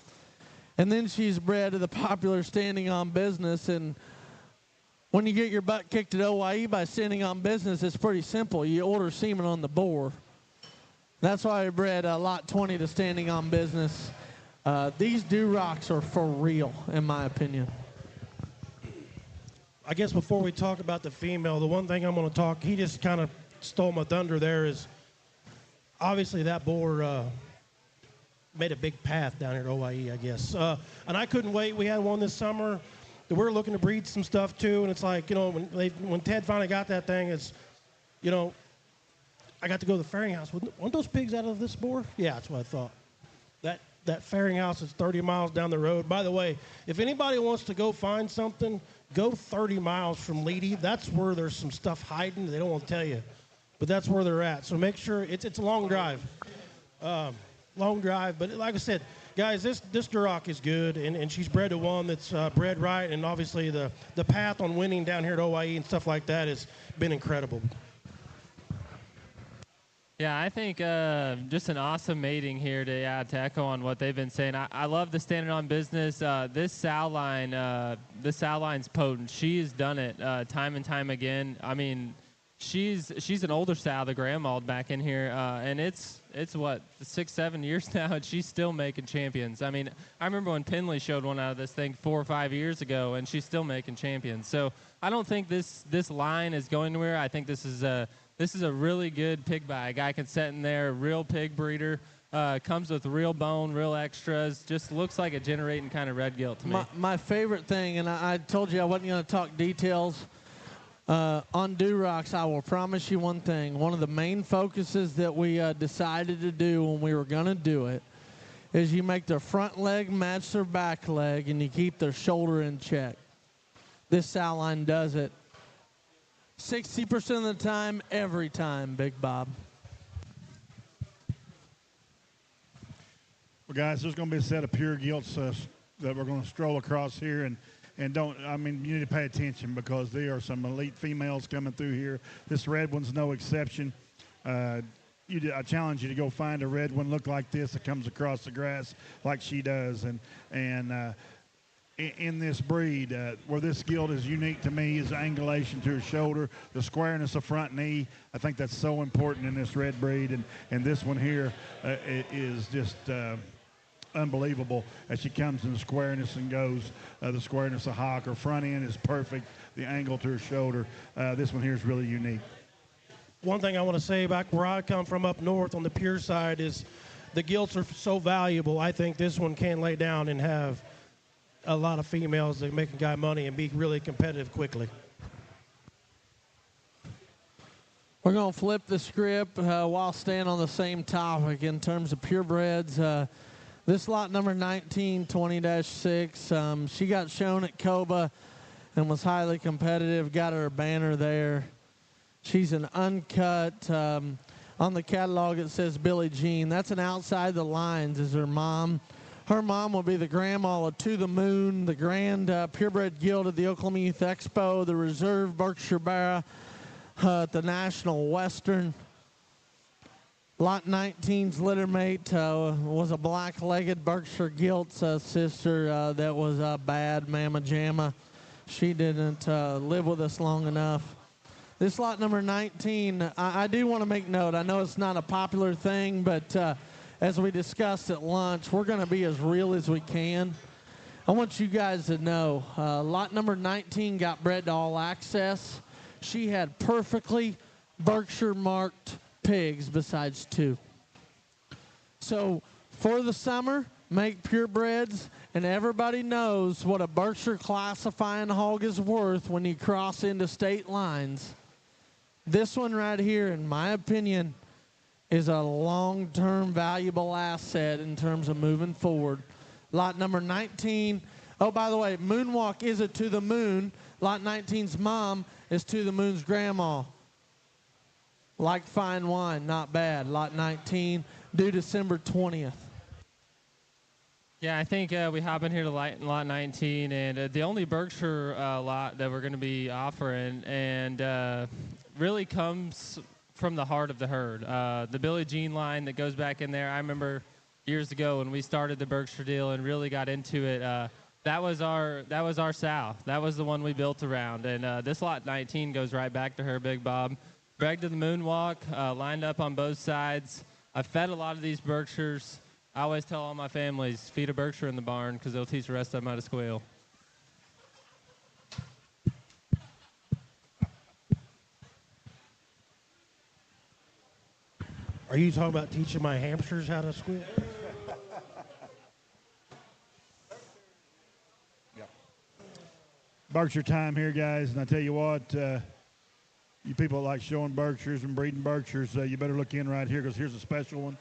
And then she's bred to the popular standing on business. And when you get your butt kicked at OYE by standing on business, it's pretty simple. You order semen on the boar. That's why I bred lot 20 to standing on business. These Durocs are for real, in my opinion. I guess before we talk about the female, the one thing I'm going to talk, he just kind of stole my thunder there, is obviously that boar made a big path down here at OYE, I guess. And I couldn't wait. We had one this summer. We're looking to breed some stuff too, and it's like, you know, when Ted finally got that thing, it's, you know, I got to go to the fairing house. Weren't those pigs out of this boar? Yeah, that's what I thought. That fairing house is 30 miles down the road. By the way, if anybody wants to go find something, go 30 miles from Leedy. That's where there's some stuff hiding. They don't want to tell you, but that's where they're at. So make sure it's a long drive. Long drive, but like I said, guys, this Duroc is good, and she's bred to one that's bred right, and obviously the path on winning down here at OYE and stuff like that has been incredible. Yeah, I think just an awesome mating here to echo on what they've been saying. I love the standing on business. This sow line's potent. She's done it time and time again. I mean, she's an older sow, the grandma back in here, and it's what, 6-7 years now, and she's still making champions. I mean, I remember when Penley showed one out of this thing 4 or 5 years ago, and she's still making champions. So I don't think this line is going anywhere. I think this is a really good pig buy. A guy can set in there, real pig breeder, comes with real bone, real extras. Just looks like a generating kind of red gilt to me. My favorite thing, and I told you I wasn't going to talk details. On Durocs, I will promise you one thing. One of the main focuses that we decided to do when we were going to do it is you make their front leg match their back leg, and you keep their shoulder in check. This sow line does it 60% of the time, every time, Big Bob. Well, guys, there's going to be a set of pure gilts that we're going to stroll across here, and you need to pay attention because there are some elite females coming through here. This red one's no exception. I challenge you to go find a red one look like this that comes across the grass like she does. And in this breed, where this gilt is unique to me is the angulation to her shoulder, the squareness of front knee. I think that's so important in this red breed. And this one here is just unbelievable as she comes in the squareness and goes the squareness of hock. Her front end is perfect. The angle to her shoulder. This one here is really unique. One thing I want to say back where I come from up north on the pure side is the gilts are so valuable. I think this one can lay down and have a lot of females that make a guy money and be really competitive quickly. We're going to flip the script while staying on the same topic in terms of purebreds. This lot number 1920-6, she got shown at Coba and was highly competitive, got her banner there. She's an uncut. On the catalog it says Billie Jean. That's an outside the lines is her mom. Her mom will be the grandma of To the Moon, the Grand Purebred Guild at the Oklahoma Youth Expo, the Reserve Berkshire Barra at the National Western. Lot 19's littermate was a black-legged Berkshire Gilt's sister that was bad, Mama Jamma. She didn't live with us long enough. This lot number 19, I do want to make note. I know it's not a popular thing, but as we discussed at lunch, we're going to be as real as we can. I want you guys to know, lot number 19 got bred to All Access. She had perfectly Berkshire-marked pigs besides 2. So for the summer, make purebreds, and everybody knows what a Berkshire classifying hog is worth when you cross into state lines. This one right here, in my opinion, is a long-term valuable asset in terms of moving forward. Lot number 19. Oh, by the way, Moonwalk is a To the Moon. Lot 19's mom is To the Moon's grandma. Like fine wine, not bad. Lot 19, due December 20th. Yeah, I think we hop in here to lot 19, and the only Berkshire lot that we're going to be offering, and really comes from the heart of the herd. The Billie Jean line that goes back in there, I remember years ago when we started the Berkshire deal and really got into it, that was our sow. That was the one we built around, and this lot 19 goes right back to her, Big Bob. Bred to the Moonwalk, lined up on both sides. I fed a lot of these Berkshires. I always tell all my families, feed a Berkshire in the barn because they'll teach the rest of them how to squeal. Are you talking about teaching my hamsters how to squeal? Berkshire time here, guys, and I tell you what, you people that like showing Berkshires and breeding Berkshires, you better look in right here because here's a special one.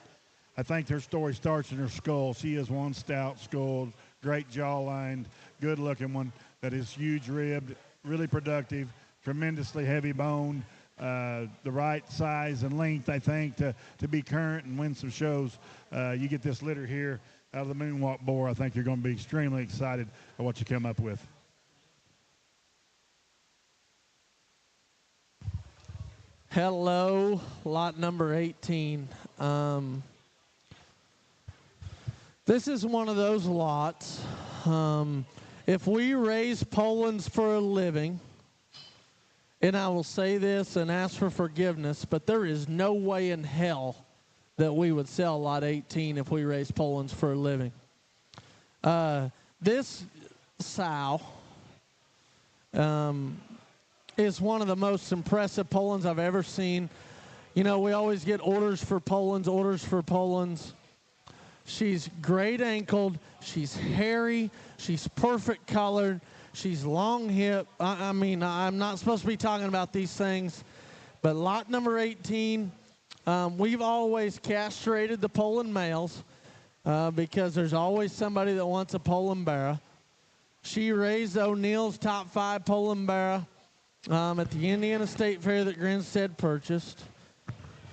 I think their story starts in her skull. She is one stout skull, great jawline, good-looking one that is huge-ribbed, really productive, tremendously heavy boned, the right size and length, I think, to be current and win some shows. You get this litter here out of the Moonwalk boar, I think you're going to be extremely excited at what you come up with. Hello, lot number 18. This is one of those lots. If we raise Polands for a living, and I will say this and ask for forgiveness, but there is no way in hell that we would sell lot 18 if we raised Polands for a living. This sow is one of the most impressive Polands I've ever seen. You know, we always get orders for Polands. She's great ankled. She's hairy. She's perfect colored. She's long hip. I mean, I'm not supposed to be talking about these things, but lot number 18, we've always castrated the Poland males because there's always somebody that wants a Poland Barra. She raised O'Neill's top 5 Poland Barra at the Indiana State Fair that Grinstead purchased.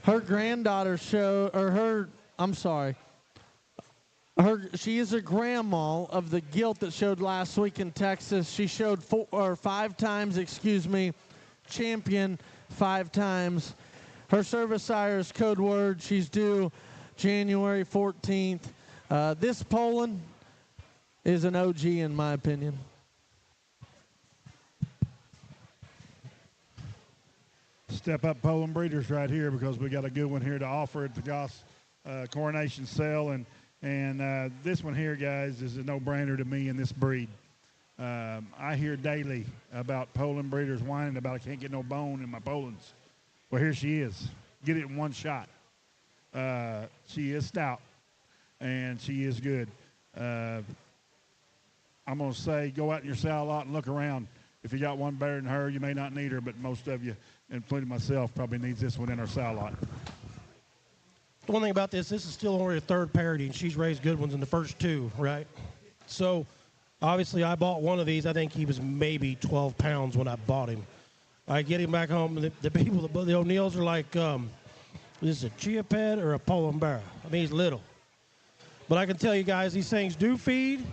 Her granddaughter she is a grandma of the gilt that showed last week in Texas. She showed 5 times, champion 5 times. Her service sire is Code Word. She's due January 14th. This Poland is an OG in my opinion. Step up Poland breeders right here because we got a good one here to offer at the Goss Coronation sale. And And this one here, guys, is a no-brainer to me in this breed. I hear daily about Poland breeders whining about I can't get no bone in my Polands. Well, here she is. Get it in one shot. She is stout, and she is good. I'm going to say go out in your sow lot and look around. If you got one better than her, you may not need her, but most of you, including myself, probably needs this one in our sow lot. The one thing about this is still only a third parity, and she's raised good ones in the first two, right? So, obviously, I bought one of these. I think he was maybe 12 pounds when I bought him. I get him back home, and the people, the O'Neills are like, is this a Chia Pet or a Poland Bear? I mean, he's little. But I can tell you guys, these things do feed.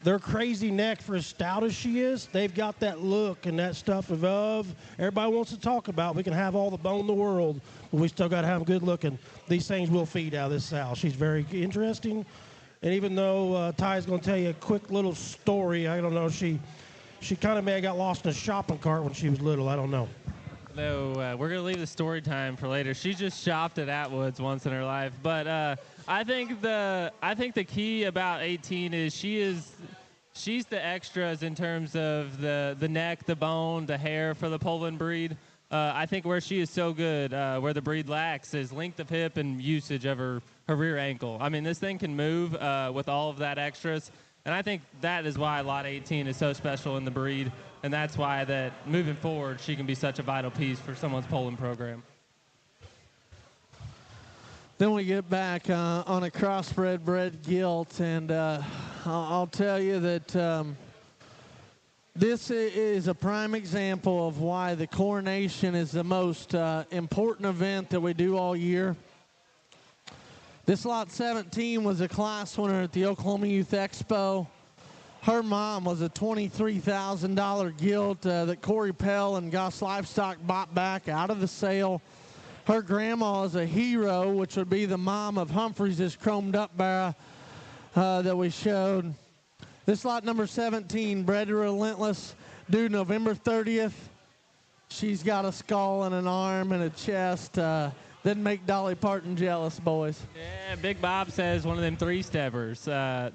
They're crazy neck for as stout as she is. They've got that look and that stuff of everybody wants to talk about. We can have all the bone in the world, but we still got to have them good looking. These things will feed out of this sow. She's very interesting. And even though Ty's going to tell you a quick little story, I don't know, she kind of may have got lost in a shopping cart when she was little. I don't know. No, we're going to leave the story time for later. She just shopped at Atwood's once in her life. But I think the key about 18 is she's the extras in terms of the neck, the bone, the hair for the Poland breed. I think where she is so good, where the breed lacks, is length of hip and usage of her rear ankle. I mean, this thing can move with all of that extras. And I think that is why Lot 18 is so special in the breed. And that's why that moving forward, she can be such a vital piece for someone's Poland program. Then we get back on a crossbred bred gilt, and I'll tell you that this is a prime example of why the Coronation is the most important event that we do all year. This Lot 17 was a class winner at the Oklahoma Youth Expo. Her mom was a $23,000 gilt that Corey Pell and Goss Livestock bought back out of the sale. Her grandma is a hero, which would be the mom of Humphreys, this chromed up barra that we showed. This lot number 17, bred to Relentless, due November 30th. She's got a skull and an arm and a chest. Didn't make Dolly Parton jealous, boys. Yeah, Big Bob says one of them three-steppers.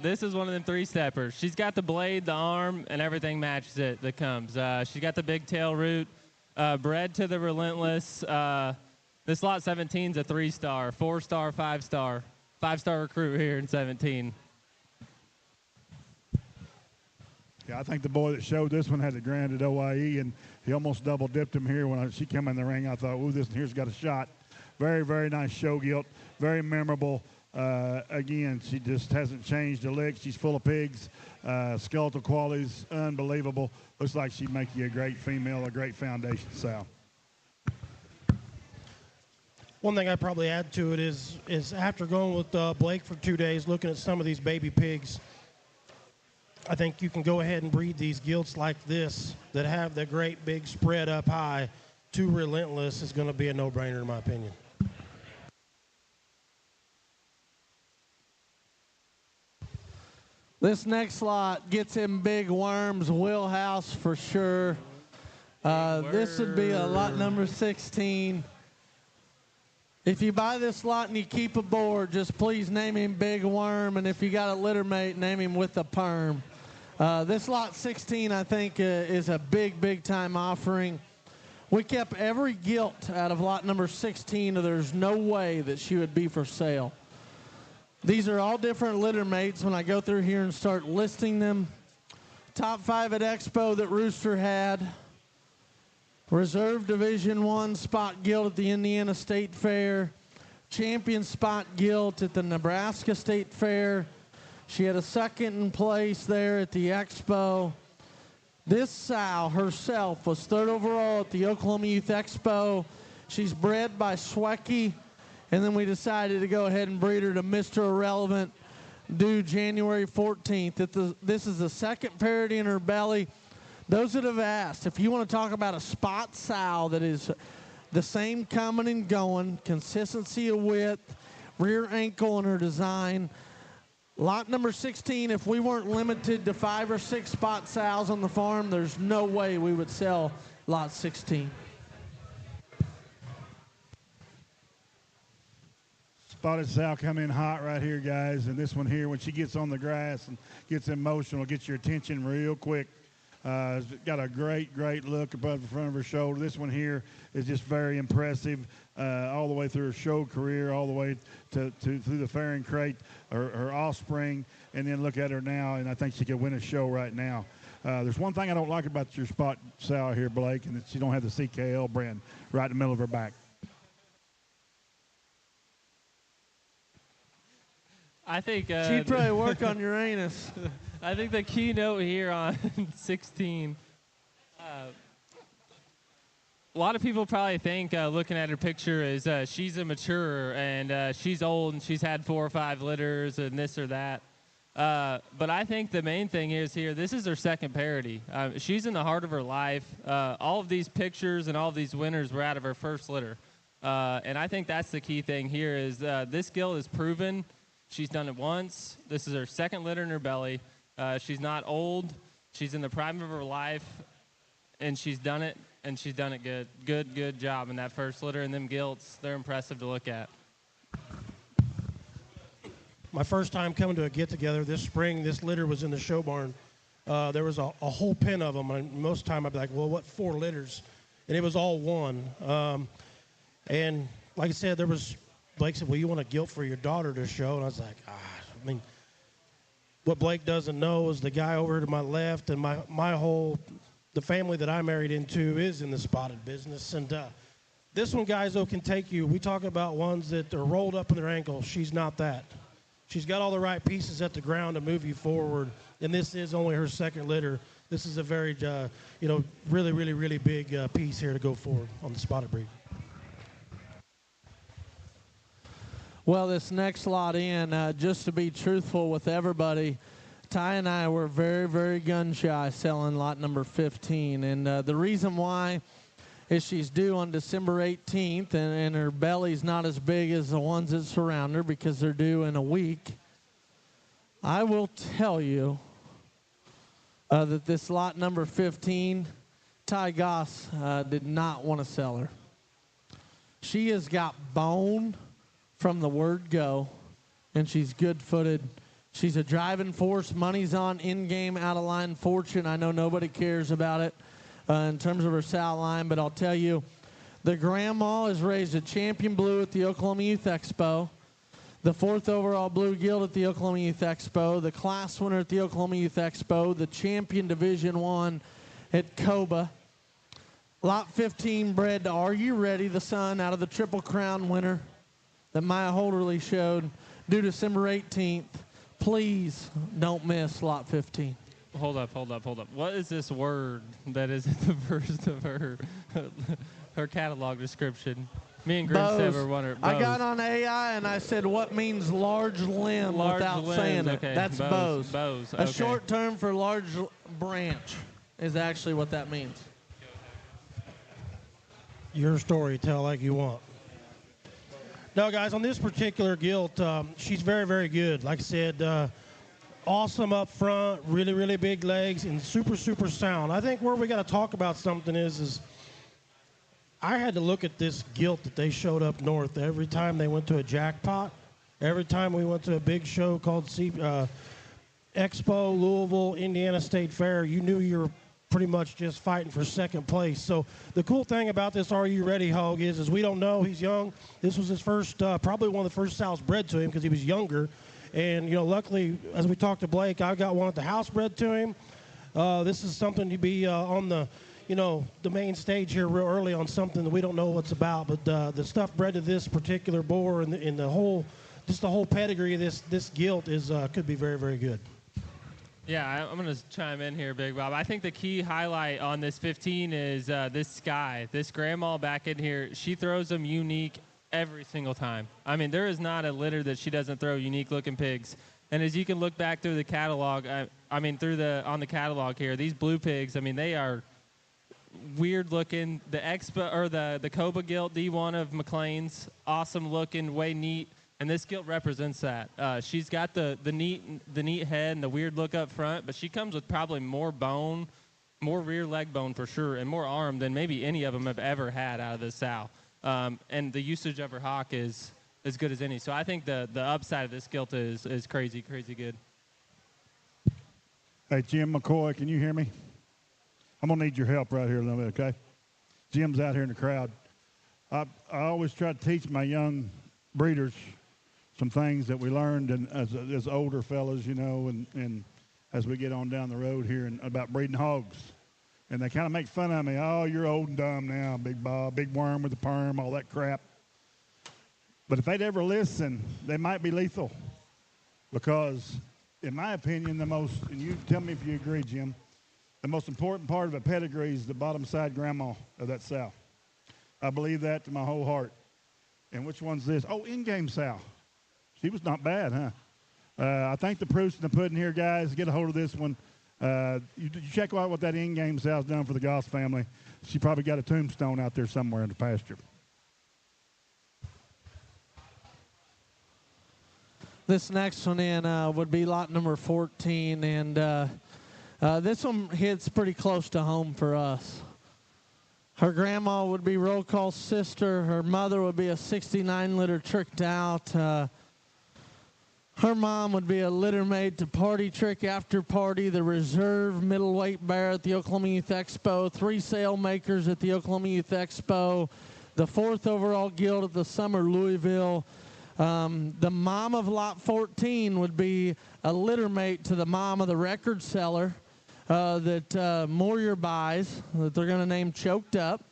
This is one of them three-steppers. She's got the blade, the arm, and everything matches it that comes. She's got the big tail root, bred to the Relentless. This lot 17 is a 3-star, 4-star, 5-star. 5-star recruit here in 17. Yeah, I think the boy that showed this one had the grand at OIE, and he almost double-dipped him here. When she came in the ring, I thought, ooh, this one here's got a shot. Very, very nice show gilt. Very memorable. Again, she just hasn't changed a lick. She's full of pigs. Skeletal qualities, unbelievable. Looks like she'd make you a great female, a great foundation sow. One thing I'd probably add to it is after going with Blake for 2 days, looking at some of these baby pigs, I think you can go ahead and breed these gilts like this that have the great big spread up high to Relentless is going to be a no-brainer in my opinion. This next lot gets him big worms, wheelhouse for sure. This would be a lot number 16. If you buy this lot and you keep a board, just please name him Big Worm, and if you got a litter mate, name him with a perm. This lot 16, I think, is a big, big-time offering. We kept every gilt out of lot number 16, or there's no way that she would be for sale. These are all different litter mates when I go through here and start listing them. Top 5 at Expo that Rooster had. Reserve Division I spot gilt at the Indiana State Fair. Champion spot gilt at the Nebraska State Fair. She had a second in place there at the Expo. This sow herself was 3rd overall at the Oklahoma Youth Expo. She's bred by Schwecke. And then we decided to go ahead and breed her to Mr. Irrelevant due January 14th. This is the second parity in her belly. Those that have asked, if you want to talk about a spot sow that is the same coming and going, consistency of width, rear ankle in her design, lot number 16, if we weren't limited to 5 or 6 spot sows on the farm, there's no way we would sell lot 16. Spotted sow come in hot right here, guys. And this one here, when she gets on the grass and gets emotional, gets your attention real quick. Got a great look above the front of her shoulder. This one here is just very impressive all the way through her show career, all the way to through the fair and crate, her offspring, and then look at her now, and I think she could win a show right now. There's one thing I don't like about your spot sow here, Blake, and that she don't have the CKL brand right in the middle of her back. I think She'd probably work on Uranus. I think the keynote here on 16. A lot of people probably think, looking at her picture, is she's immature and she's old and she's had 4 or 5 litters and this or that. But I think the main thing is here, this is her second parity. She's in the heart of her life. All of these pictures and all of these winners were out of her first litter. And I think that's the key thing here is this gilt is proven. She's done it once. This is her second litter in her belly. She's not old. She's in the prime of her life, and she's done it, and she's done it good. Good job in that first litter. And them gilts, they're impressive to look at. My first time coming to a get-together this spring, this litter was in the show barn. There was a whole pen of them, and most of the time I'd be like, well, what 4 litters? And it was all one. And like I said, Blake said, well, you want a gilt for your daughter to show? And I was like, I mean, what Blake doesn't know is the guy over to my left and the family that I married into is in the spotted business. And this one, guys, though, can take you. We talk about ones that are rolled up in their ankle. She's not that. She's got all the right pieces at the ground to move you forward. And this is only her second litter. This is a very, really big piece here to go forward on the spotted breed. Well, this next lot in, just to be truthful with everybody, Ty and I were very, very gun-shy selling lot number 15. And the reason why is she's due on December 18th, and her belly's not as big as the ones that surround her because they're due in a week. I will tell you that this lot number 15, Ty Goss did not want to sell her. She has got bone from the word go, and she's good-footed. She's a driving force. Money's on in-game, out-of-line fortune. I know nobody cares about it in terms of her sow line, but I'll tell you, the grandma is raised a champion blue at the Oklahoma Youth Expo, the 4th overall blue gilt at the Oklahoma Youth Expo, the class winner at the Oklahoma Youth Expo, the champion Division I at COBA. Lot 15 bred to Are You Ready, the son out of the Triple Crown winner that Maya Holderly showed, due December 18th. Please don't miss lot 15. Hold up. What is this word that is at the first of her catalog description? Me and Grim were wondering. I got on AI and I said, what means large limb without saying it? Okay. That's bows. Bows. A short term for large branch is actually what that means. Your story, tell like you want. No, guys, on this particular gilt, she's very, very good. Like I said, awesome up front, really, really big legs, and super, super sound. I think where we got to talk about something is I had to look at this gilt that they showed up north every time they went to a jackpot. Every time we went to a big show called Expo, Louisville, Indiana State Fair, you knew you were pretty much just fighting for second place. So the cool thing about this Are You Ready hog is we don't know. He's young. This was his first, probably one of the first sows bred to him because he was younger. And, luckily, as we talked to Blake, I got one at the house bred to him. This is something to be on the, the main stage here real early on something that we don't know what's about. But the stuff bred to this particular boar and the whole pedigree of this gilt is could be very, very good. Yeah, I'm going to chime in here, Big Bob. I think the key highlight on this 15 is this Sky. This grandma back in here, she throws them unique every single time. I mean, there is not a litter that she doesn't throw unique-looking pigs. And as you can look back through the catalog, on the catalog here, these blue pigs, they are weird-looking. The Expo or the Coba gilt D1 of McLean's, awesome-looking, way neat. And this gilt represents that. She's got the neat head and the weird look up front, but she comes with probably more bone, more rear leg bone for sure, and more arm than maybe any of them have ever had out of this sow. And the usage of her hock is as good as any. So I think the upside of this gilt is crazy good. Hey, Jim McCoy, can you hear me? I'm going to need your help right here a little bit, okay? Jim's out here in the crowd. I always try to teach my young breeders some things that we learned as older fellas, you know, and as we get on down the road here and about breeding hogs. And they kind of make fun of me. Oh, you're old and dumb now, Big Bob, big worm with a perm, all that crap. But if they'd ever listen, they might be lethal. Because, in my opinion, and you tell me if you agree, Jim, the most important part of a pedigree is the bottom side grandma of that sow. I believe that to my whole heart. And which one's this? Oh, in-game sow. She was not bad, huh? I think the proof's in the pudding here, guys. Get a hold of this one. You check out what that in-game sow's done for the Goss family. She probably got a tombstone out there somewhere in the pasture. This next one in would be lot number 14, and this one hits pretty close to home for us. Her grandma would be roll call sister. Her mother would be a 69 litter tricked out. Her mom would be a litter maid to Party Trick After Party, the reserve middleweight bear at the Oklahoma Youth Expo, 3 sale makers at the Oklahoma Youth Expo, the 4th overall gilt at the Summer Louisville. The mom of lot 14 would be a litter mate to the mom of the record seller that Moyer buys, that they're going to name Choked Up.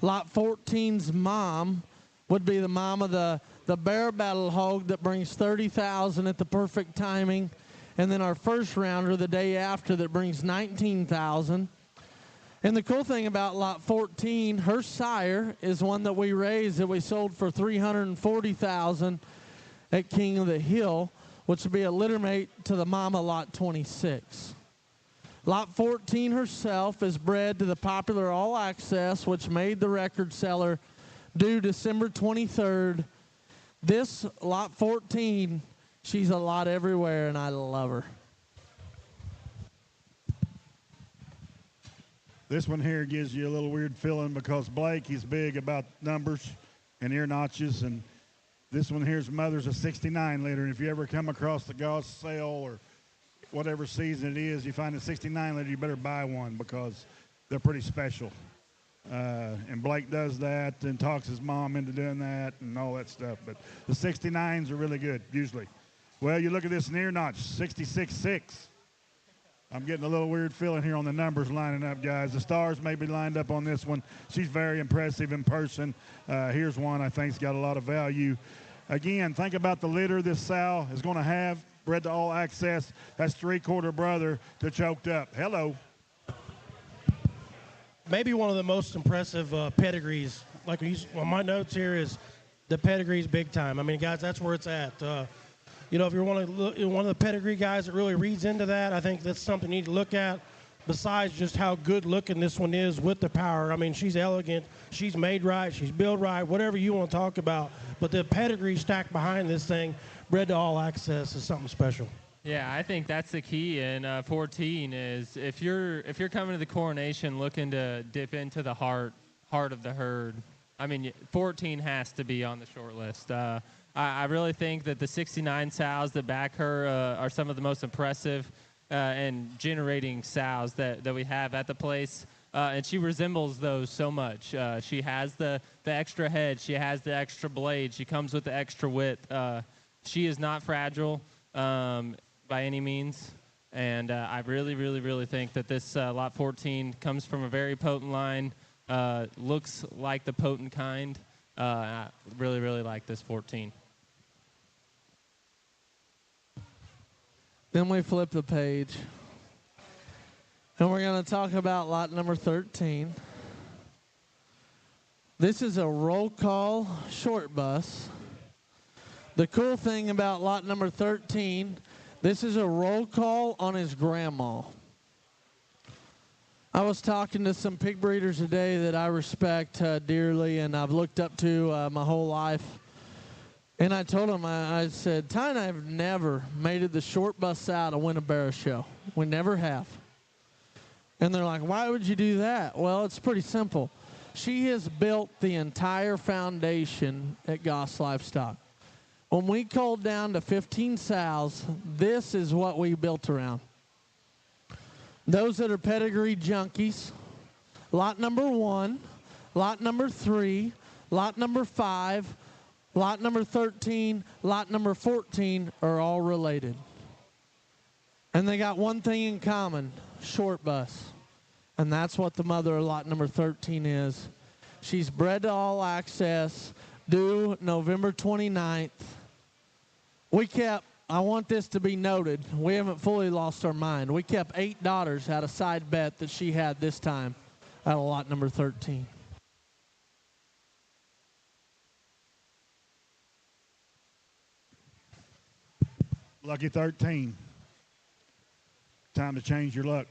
Lot 14's mom would be the mom of the bear battle hog that brings 30,000 at the perfect timing, and then our first rounder the day after that brings 19,000. And the cool thing about lot 14, her sire is one that we raised that we sold for 340,000 at King of the Hill, which would be a litter mate to the mama lot 26. Lot 14 herself is bred to the popular All Access, which made the record seller due December 23rd. This lot 14, she's a lot everywhere, and I love her. This one here gives you a little weird feeling because Blake, he's big about numbers and ear notches. And this one here's mother's a 69 liter. And if you ever come across the Goss sale or whatever season it is, you find a 69 liter, you better buy one because they're pretty special. And Blake does that and talks his mom into doing that and all that stuff. But the 69s are really good, usually. Well, you look at this ear notch, 66.6. I'm getting a little weird feeling here on the numbers lining up, guys. The stars may be lined up on this one. She's very impressive in person. Here's one I think's got a lot of value. Again, think about the litter this sow is going to have, bred to All Access. That's 3/4 brother to Choked Up. Hello. Maybe one of the most impressive pedigrees. Like my notes here is the pedigree's big time. I mean, guys, that's where it's at. You know, if you're one of the pedigree guys that really reads into that, I think that's something you need to look at. Besides just how good looking this one is with the power. I mean, she's elegant, she's made right, she's built right, whatever you want to talk about. But the pedigree stacked behind this thing, bred to All Access, is something special. Yeah, I think that's the key in 14 is if you're coming to the Coronation looking to dip into the heart of the herd, I mean, 14 has to be on the short list. I really think that the 69 sows that back her are some of the most impressive and generating sows that we have at the place. And she resembles those so much. She has the extra head. She has the extra blade. She comes with the extra width. She is not fragile by any means. And I really, really, really think that this Lot 14 comes from a very potent line, looks like the potent kind. I really, really like this 14. Then we flip the page. And we're going to talk about lot number 13. This is a roll call short bus. The cool thing about lot number 13, this is a roll call on his grandma. I was talking to some pig breeders today that I respect dearly and I've looked up to my whole life. And I told them, I said, Ty and I have never made it the short bus out to win a barrow show. We never have. And they're like, why would you do that? Well, it's pretty simple. She has built the entire foundation at Goss Livestock. When we culled down to 15 sows, this is what we built around. Those that are pedigree junkies, lot number 1, lot number 3, lot number 5, lot number 13, lot number 14 are all related. And they got one thing in common, short bus. And that's what the mother of lot number 13 is. She's bred to all access, due November 29th. I want this to be noted, we haven't fully lost our mind. We kept 8 daughters out of side bet that she had this time out of lot number 13. Lucky 13. Time to change your luck.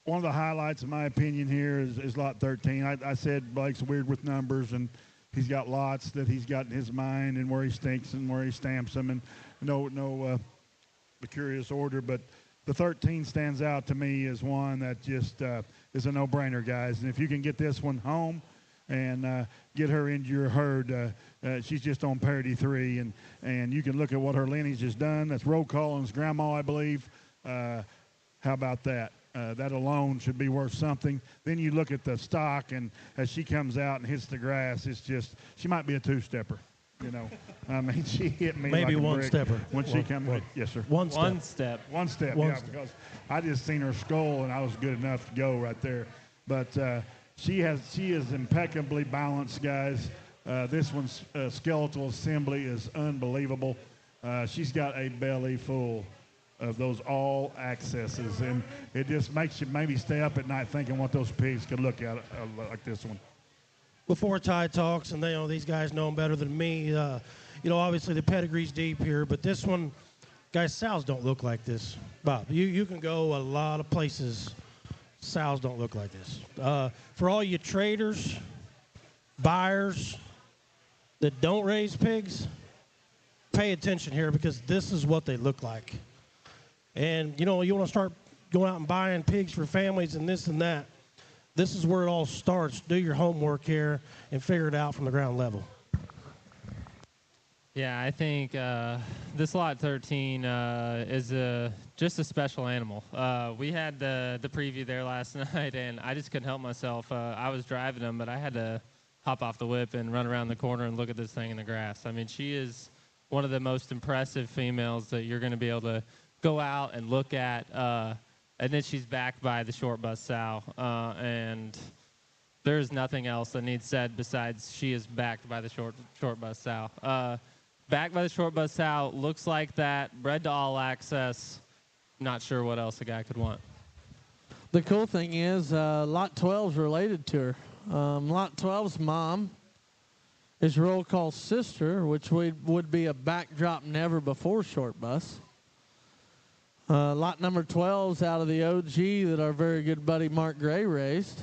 One of the highlights, in my opinion, here is lot 13. I said Blake's weird with numbers, and he's got lots that he's got in his mind and where he stinks and where he stamps them, and no curious order. But the 13 stands out to me as one that just is a no-brainer, guys. And if you can get this one home and get her into your herd, she's just on parity 3, and you can look at what her lineage has done. That's Roe Cullen's grandma, I believe. How about that? That alone should be worth something. Then you look at the stock, and as she comes out and hits the grass, it's just, she might be a 2-stepper, you know. I mean, she hit me maybe like a one brick stepper. when she came. Yes, sir. One step. One step. One step, One yeah, step. because I just seen her skull, and I was good enough to go right there. But she is impeccably balanced, guys. This one's skeletal assembly is unbelievable. She's got a belly full of those all accesses, and it just makes you maybe stay up at night thinking what those pigs could look at like this one. Before Ty talks, and these guys know him better than me, obviously the pedigree's deep here, but this one, guys, sows don't look like this. Bob, you can go a lot of places, sows don't look like this. For all you traders, buyers that don't raise pigs, pay attention here, because this is what they look like. And, you want to start going out and buying pigs for families and this and that. This is where it all starts. Do your homework here and figure it out from the ground level. Yeah, I think this lot 13 is just a special animal. We had the preview there last night, and I just couldn't help myself. I was driving them, but I had to hop off the whip and run around the corner and look at this thing in the grass. I mean, she is one of the most impressive females that you're going to be able to go out and look at, and then she's backed by the short bus sow, and there's nothing else that needs said besides she is backed by the short bus sow. Backed by the short bus sow, looks like that, bred to all access. Not sure what else a guy could want. The cool thing is lot 12 is related to her. Lot 12's mom is roll call sister, which would be a backdrop never before short bus. Lot number 12 is out of the OG that our very good buddy Mark Gray raised.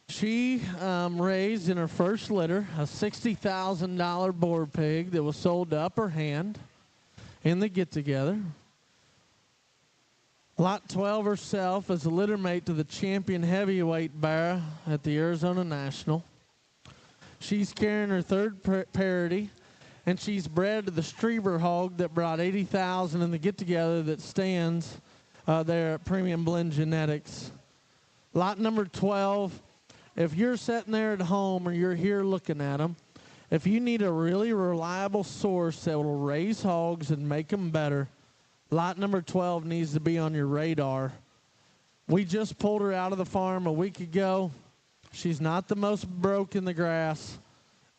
She raised in her first litter a $60,000 boar pig that was sold to Upper Hand in the get-together. Lot 12 herself is a litter mate to the champion heavyweight Barra at the Arizona National. She's carrying her third parity, and she's bred to the Strieber hog that brought 80,000 in the get-together that stands there at Premium Blend Genetics. Lot number 12, if you're sitting there at home or you're here looking at them, if you need a really reliable source that will raise hogs and make them better, lot number 12 needs to be on your radar. We just pulled her out of the farm a week ago. She's not the most broke in the grass.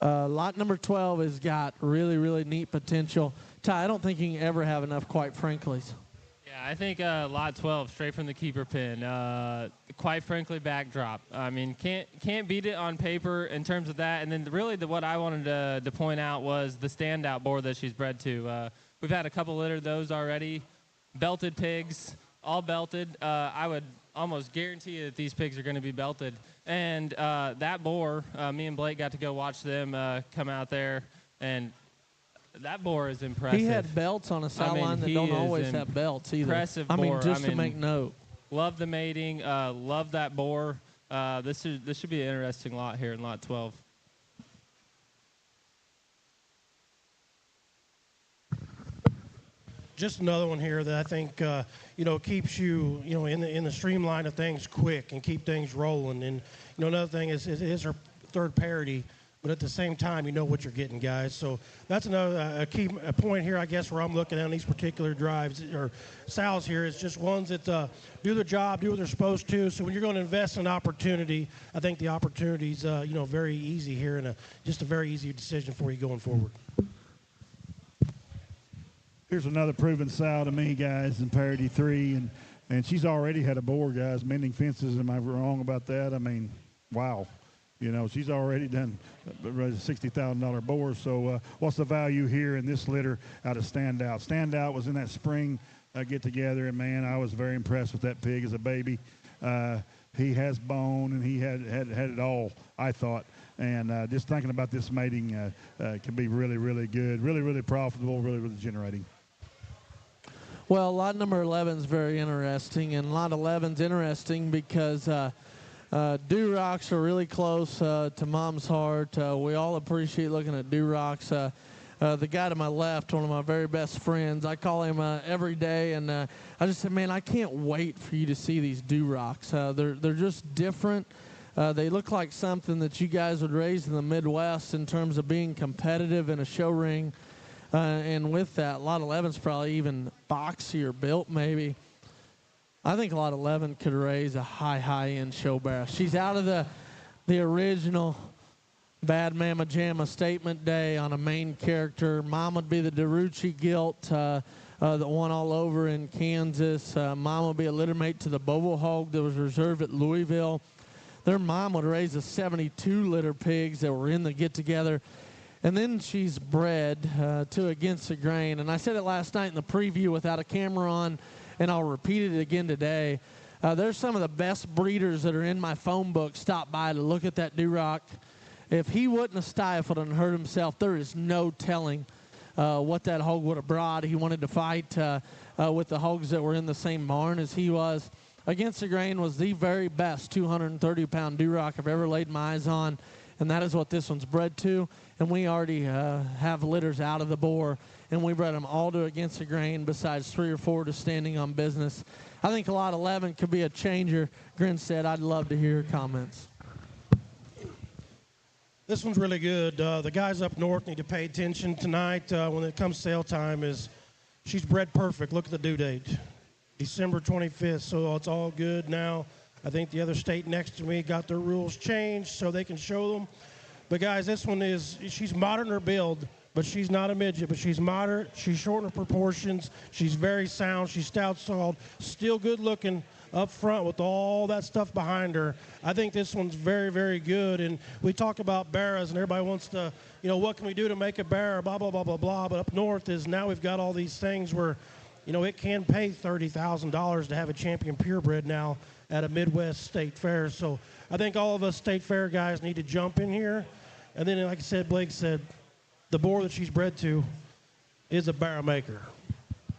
Lot number 12 has got really, really neat potential. Ty, I don't think you can ever have enough, quite frankly. Yeah, I think lot 12, straight from the keeper pin. Quite frankly, backdrop. I mean, can't beat it on paper in terms of that. And then really what I wanted to point out was the standout boar that she's bred to. We've had a couple litter of those already. Belted pigs, all belted. I would almost guarantee you that these pigs are going to be belted. And that boar, me and Blake got to go watch them come out there, and that boar is impressive. He had belts on a sow line that don't always have belts either. Impressive I mean, boar. just to make note. Love the mating. Love that boar. This should be an interesting lot here in lot 12. Just another one here that I think keeps you in the streamline of things quick and keep things rolling. And another thing is it is her third parity, but at the same time you know what you're getting, guys. So that's another key point here, I guess, where I'm looking at these particular drives or sows here is just ones that do their job, do what they're supposed to. So when you're going to invest in opportunity, I think the opportunity's very easy here and just a very easy decision for you going forward. Here's another proven sow to me, guys, in parity 3, and she's already had a boar, guys, mending fences. Am I wrong about that? I mean, wow. She's already done a $60,000 boar. So what's the value here in this litter out of Standout? Standout was in that spring get-together, and, man, I was very impressed with that pig as a baby. He has bone, and he had it all, I thought. And just thinking about this mating can be really, really good, really, really profitable, really, really generating. Well, lot number 11 is very interesting, and lot 11 is interesting because Durocs are really close to Mom's heart. We all appreciate looking at Durocs. The guy to my left, one of my very best friends, I call him every day, and I just said, man, I can't wait for you to see these Durocs. They're just different. They look like something that you guys would raise in the Midwest in terms of being competitive in a show ring. And with that, lot 11's probably even boxier built maybe. I think lot 11 could raise a high-end show barrow. She's out of the original Bad Mama Jamma statement day on a main character. Mom would be the DeRucci gilt, the one all over in Kansas. Mom would be a litter mate to the Bobo Hog that was reserved at Louisville. Their mom would raise the 72 litter pigs that were in the get-together. And then she's bred to Against the Grain. And I said it last night in the preview without a camera on, and I'll repeat it again today. There's some of the best breeders that are in my phone book stop by to look at that Duroc. If he wouldn't have stifled and hurt himself, there is no telling what that hog would have brought. He wanted to fight with the hogs that were in the same barn as he was. Against the Grain was the very best 230-pound Duroc I've ever laid my eyes on, and that is what this one's bred to. And we already have litters out of the boar, and we bred them all to Against the Grain besides 3 or 4 to Standing on Business. I think lot 11 could be a changer. Grinstead, I'd love to hear your comments. This one's really good. The guys up north need to pay attention tonight when it comes sale time. She's bred perfect. Look at the due date, December 25th, so it's all good now. I think the other state next to me got their rules changed so they can show them. But, guys, this one she's modern in her build, but she's not a midget, but she's moderate. She's short in her proportions. She's very sound. She's stout-stalled, still good-looking up front with all that stuff behind her. I think this one's very, very good. And we talk about barrows, and everybody wants to, what can we do to make a barrow, blah, blah, blah, blah, blah. But up north is now we've got all these things where, it can pay $30,000 to have a champion purebred now at a Midwest state fair. So I think all of us state fair guys need to jump in here. And then, like I said, Blake said, the boar that she's bred to is a barrow maker.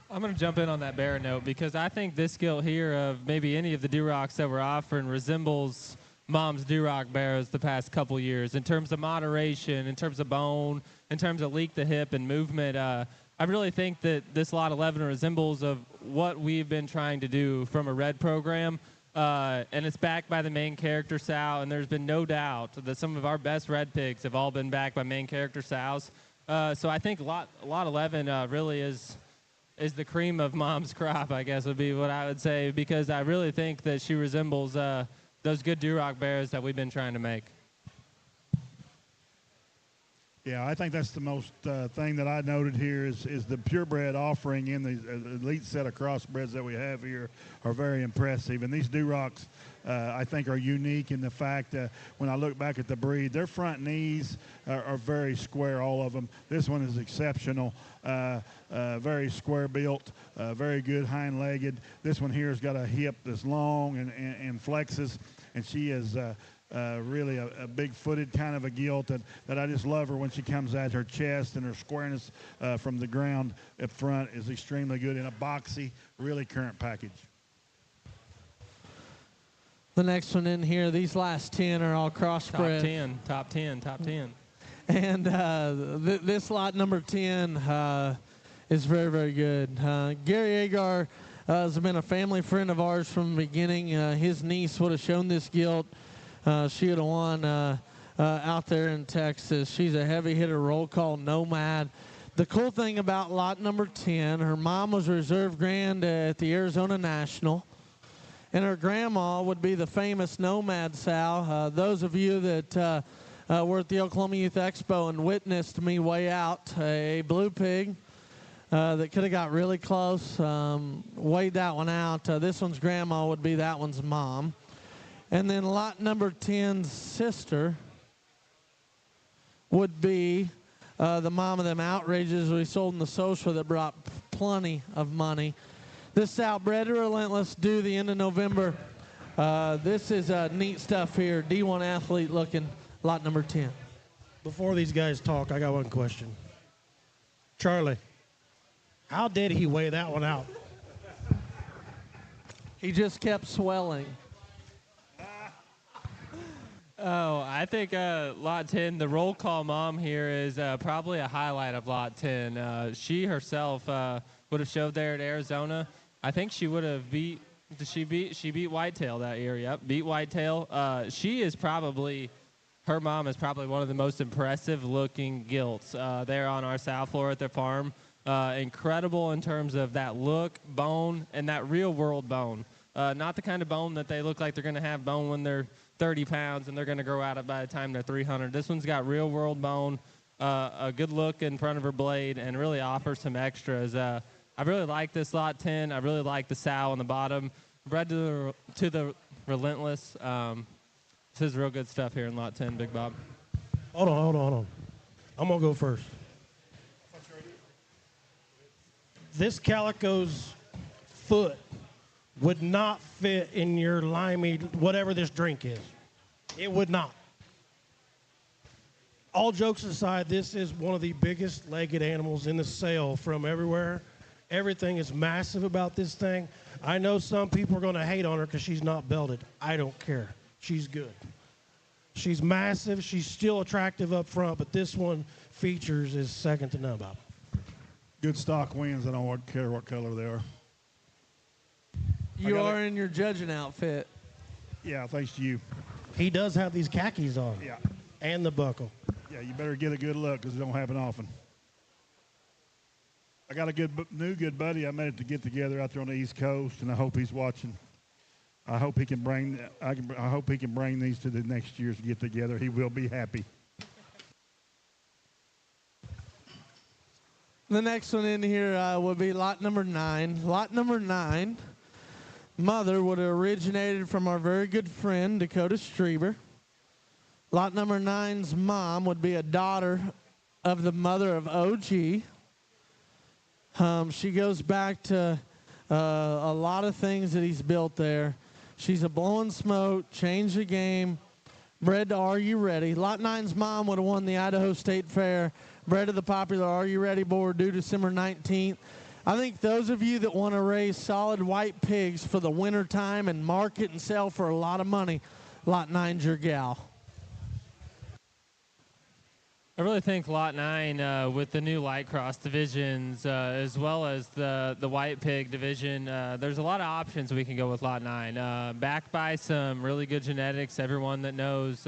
I'm going to jump in on that barrow note because I think this gilt here of maybe any of the Durocs that we're offering resembles Mom's Duroc barrows the past couple years in terms of moderation, in terms of bone, in terms of leak the hip and movement. I really think that this lot 11 resembles of what we've been trying to do from a red program. And it's backed by the main character sow, and there's been no doubt that some of our best red pigs have all been backed by main character sows. So I think lot 11 really is the cream of Mom's crop, I guess would be what I would say, because I really think that she resembles those good Duroc barrows that we've been trying to make. Yeah, I think that's the most thing that I noted here is the purebred offering in the elite set of crossbreds that we have here are very impressive. And these Durocs, I think, are unique in the fact that when I look back at the breed, their front knees are very square, all of them. This one is exceptional, very square built, very good hind-legged. This one here has got a hip that's long and flexes, and she is really a big-footed kind of a gilt that I just love her when she comes at her chest, and her squareness from the ground up front is extremely good in a boxy, really current package. The next one in here, these last 10 are all crossbred. Top 10. And this lot number 10 is very, very good. Gary Agar has been a family friend of ours from the beginning. His niece would have shown this gilt. She would have won out there in Texas. She's a heavy hitter, roll call nomad. The cool thing about lot number 10, her mom was a reserve grand at the Arizona National. And her grandma would be the famous Nomad Sal. Those of you that were at the Oklahoma Youth Expo and witnessed me weigh out a blue pig that could have got really close, weighed that one out. This one's grandma would be that one's mom. And then lot number 10's sister would be the mom of them outrages we sold in the social that brought plenty of money. This sow bred to Relentless due the end of November. This is neat stuff here. D1 athlete looking, lot number 10. Before these guys talk, I got one question. Charlie, how did he weigh that one out? He just kept swelling. Oh, I think lot 10, the roll call mom here is probably a highlight of lot 10. She herself would have showed there at Arizona. I think she would have beat Whitetail that year. Yep, beat Whitetail. Her mom is probably one of the most impressive looking gilts there on our south floor at their farm. Incredible in terms of that look, bone, and that real world bone. Not the kind of bone that they look like they're going to have bone when they're 30 pounds and they're going to grow out it by the time they're 300. This one's got real world bone, a good look in front of her blade, and really offers some extras. I really like this lot 10. I really like the sow on the bottom. Bred to the Relentless. This is real good stuff here in lot 10, Big Bob. Hold on. I'm going to go first. This calico's foot would not fit in your limey, whatever this drink is. It would not. All jokes aside, this is one of the biggest legged animals in the sale from everywhere. Everything is massive about this thing. I know some people are going to hate on her because she's not belted. I don't care. She's good. She's massive. She's still attractive up front, but this one features is second to none, Bob. Good stock wins. I don't care what color they are. You are in your judging outfit. Yeah, thanks to you. He does have these khakis on. Yeah. And the buckle. Yeah, you better get a good look because it don't happen often. I got a good buddy I met at the get together out there on the East Coast, and I hope he's watching. I hope he can bring these to the next year's get together. He will be happy. The next one in here will be lot number 9. Lot number 9, mother would have originated from our very good friend Dakota Strieber. Lot number 9's mom would be a daughter of the mother of OG. She goes back to a lot of things that he's built there. She's a blowing smoke, changed the game, bred to Are You Ready. Lot 9's mom would have won the Idaho State Fair, bred to the popular Are You Ready board due December 19th. I think those of you that want to raise solid white pigs for the winter time and market and sell for a lot of money, Lot 9's your gal. I really think Lot 9, with the new light cross divisions, as well as the white pig division, there's a lot of options we can go with Lot 9. Backed by some really good genetics, everyone that knows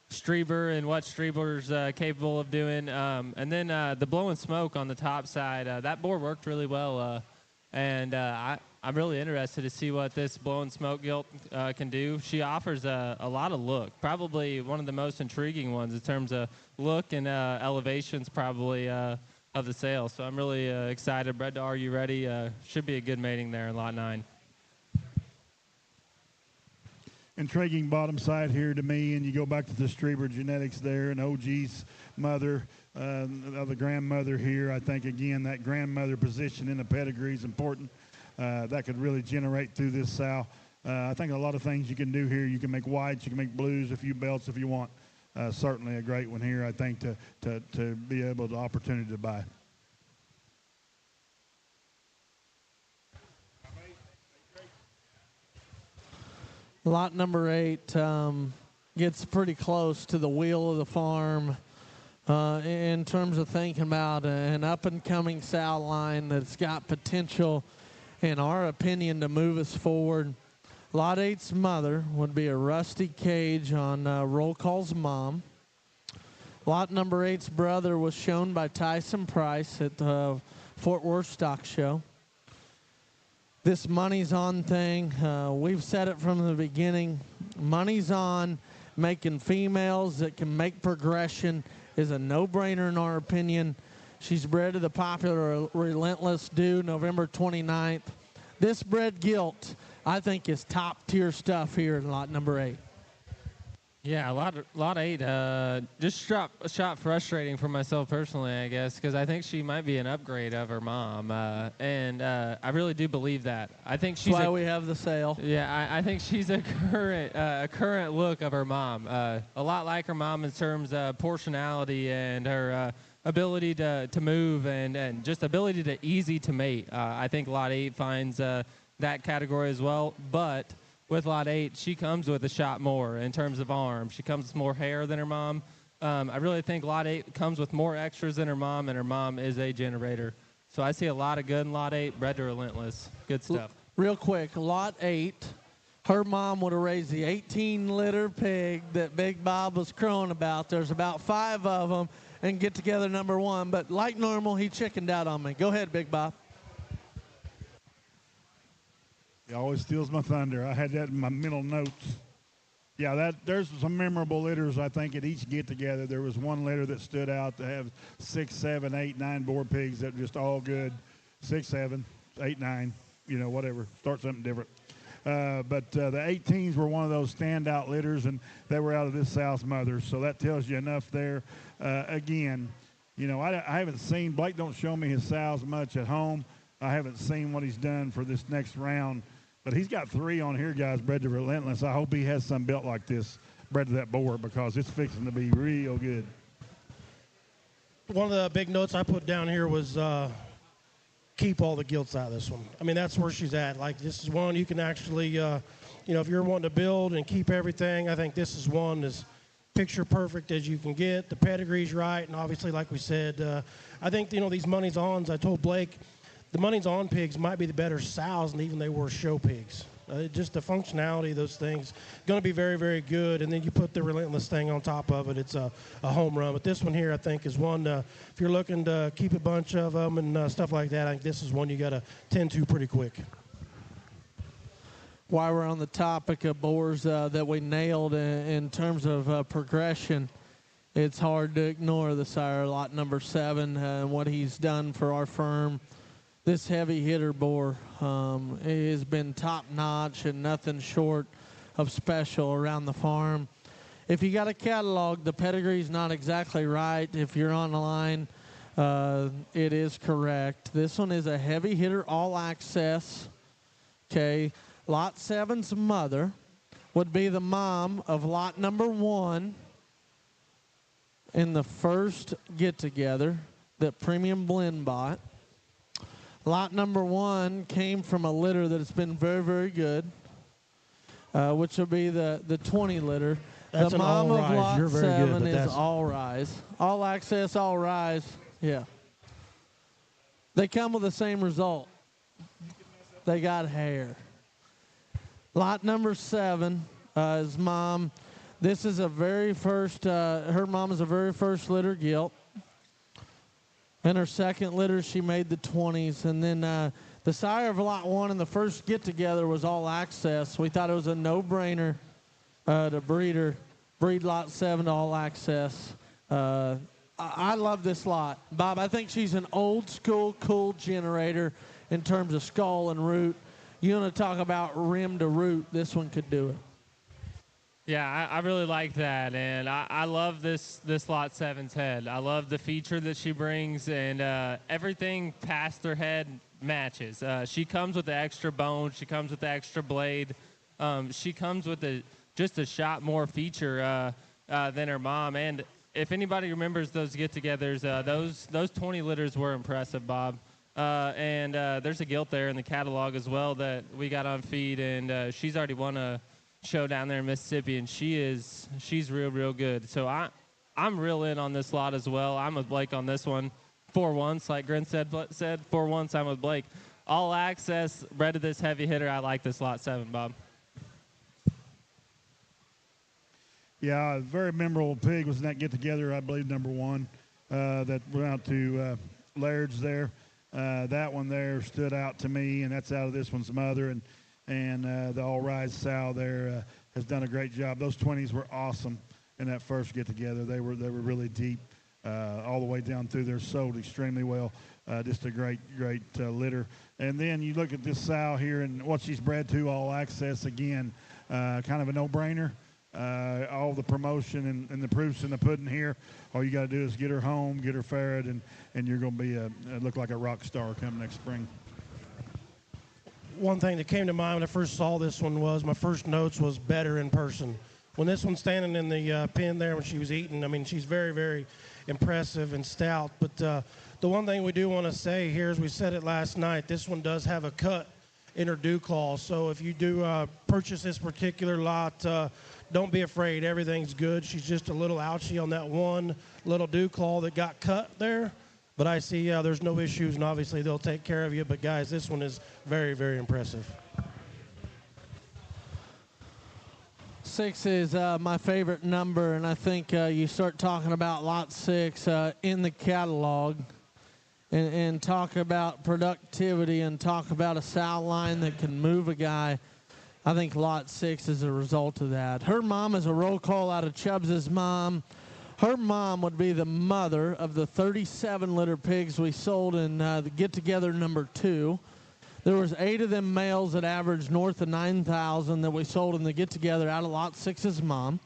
Strieber and what Strieber's capable of doing. And then the blowing smoke on the top side, that boar worked really well. And I'm really interested to see what this blowing smoke gilt can do. She offers a lot of look, probably one of the most intriguing ones in terms of look and elevations probably of the sale. So I'm really excited. Bred to Are You Ready? Should be a good mating there in Lot 9. Intriguing bottom side here to me, and you go back to the Strieber genetics there and OG's mother, of the grandmother here. I think, again, that grandmother position in the pedigree is important. That could really generate through this sow. I think a lot of things you can do here. You can make whites, you can make blues, a few belts if you want. Certainly a great one here, I think, to be able to opportunity to buy. Lot number 8 gets pretty close to the wheel of the farm in terms of thinking about an up-and-coming sow line that's got potential, in our opinion, to move us forward. Lot 8's mother would be a Rusty Cage on Roll Call's mom. Lot number 8's brother was shown by Tyson Price at the Fort Worth Stock Show. This money's on thing, we've said it from the beginning. Money's on. Making females that can make progression is a no-brainer in our opinion. She's bred to the popular Relentless due November 29th. This bred gilt, I think, is top-tier stuff here in lot number 8. Yeah, lot 8 just shot frustrating for myself personally, I guess, because I think she might be an upgrade of her mom, and I really do believe that. I think she's That's why we have the sale. Yeah, I think she's a current look of her mom, a lot like her mom in terms of portionality and her ability to move and just ability to easy to mate. I think lot 8 finds that category as well, but with lot 8, she comes with a shot more in terms of arm. She comes with more hair than her mom. I really think lot 8 comes with more extras than her mom, and her mom is a generator. So I see a lot of good in lot 8, bred to Relentless. Good stuff. Real quick, lot 8, her mom would have raised the 18-liter pig that Big Bob was crowing about. There's about 5 of them, and get together number 1. But like normal, he chickened out on me. Go ahead, Big Bob. He always steals my thunder. I had that in my mental notes. Yeah, there's some memorable litters, I think, at each get-together. There was one litter that stood out to have 6, 7, 8, 9 boar pigs that were just all good. 6, 7, 8, 9, whatever. Start something different. But the 18s were one of those standout litters, and they were out of this South mother. So that tells you enough there. Again, I haven't seen, Blake don't show me his sows much at home. I haven't seen what he's done for this next round. But he's got 3 on here, guys, bred to Relentless. I hope he has some built like this, bred to that boar, because it's fixing to be real good. One of the big notes I put down here was keep all the gilts out of this one. I mean, that's where she's at. Like, this is one you can actually, if you're wanting to build and keep everything, I think this is one as picture perfect as you can get. The pedigree's right, and obviously, like we said, I think, these money's ons, I told Blake, the money's on pigs might be the better sows than even they were show pigs. Just the functionality of those things going to be very, very good. And then you put the Relentless thing on top of it, it's a home run. But this one here, I think, is one, if you're looking to keep a bunch of them and stuff like that, I think this is one you got to tend to pretty quick. While we're on the topic of boars that we nailed in terms of progression, it's hard to ignore the sire lot number 7 and what he's done for our firm. This heavy hitter boar has been top notch and nothing short of special around the farm. If you got a catalog, the pedigree's not exactly right. If you're on the line, it is correct. This one is a heavy hitter, all access. Okay, lot 7's mother would be the mom of lot number 1 in the first get together that Premium Blend bought. Lot number 1 came from a litter that has been very, very good, which will be the 20 litter. That's the an mom all of rise. lot You're very 7 good, is all rise. All access, all rise. Yeah. They come with the same result. They got hair. Lot number 7 is mom. This is a very first, her mom is a very first litter gilt. In her second litter, she made the 20s. And then the sire of lot 1 in the first get-together was all access. We thought it was a no-brainer to breed lot 7 to all access. I love this lot. Bob, I think she's an old-school, cool generator in terms of skull and root. You want to talk about rim to root, this one could do it. Yeah, I really like that, and I love this lot 7's head. I love the feature that she brings, and everything past her head matches. She comes with the extra bone. She comes with the extra blade. She comes with just a shot more feature than her mom. And if anybody remembers those get-togethers, those 20 litters were impressive, Bob. And there's a gilt there in the catalog as well that we got on feed, and she's already won a show down there in Mississippi, and she's real good. So I'm real in on this lot as well. I'm with Blake on this one. 4-1, like Grin said 4-1. I'm with Blake. All access, bred to this heavy hitter. I like this lot 7, Bob. Yeah, a very memorable pig was in that get-together, I believe, number 1, that went out to Laird's there. That one there stood out to me, and that's out of this one's mother. And the all-rise sow there has done a great job. Those 20s were awesome in that first get-together. They were really deep all the way down through there, sold extremely well. Just a great litter. And then you look at this sow here and what she's bred to, all access again, kind of a no-brainer. All the promotion and the proofs in the pudding here. All you got to do is get her home, get her fed, and you're going to be look like a rock star come next spring. One thing that came to mind when I first saw this one was my first notes was better in person. When this one's standing in the pen there when she was eating, I mean, she's very, very impressive and stout. But the one thing we do want to say here, as we said it last night, this one does have a cut in her dew claw. So if you do purchase this particular lot, don't be afraid. Everything's good. She's just a little ouchy on that one little dew claw that got cut there. But I see there's no issues, and obviously they'll take care of you. But, guys, this one is very, very impressive. 6 is my favorite number, and I think you start talking about lot 6 in the catalog and talk about productivity and talk about a sow line that can move a guy. I think lot 6 is a result of that. Her mom is a roll call out of Chubbs' mom. Her mom would be the mother of the 37 litter pigs we sold in the get-together number 2. There was 8 of them males that averaged north of 9,000 that we sold in the get-together out of lot 6's mom.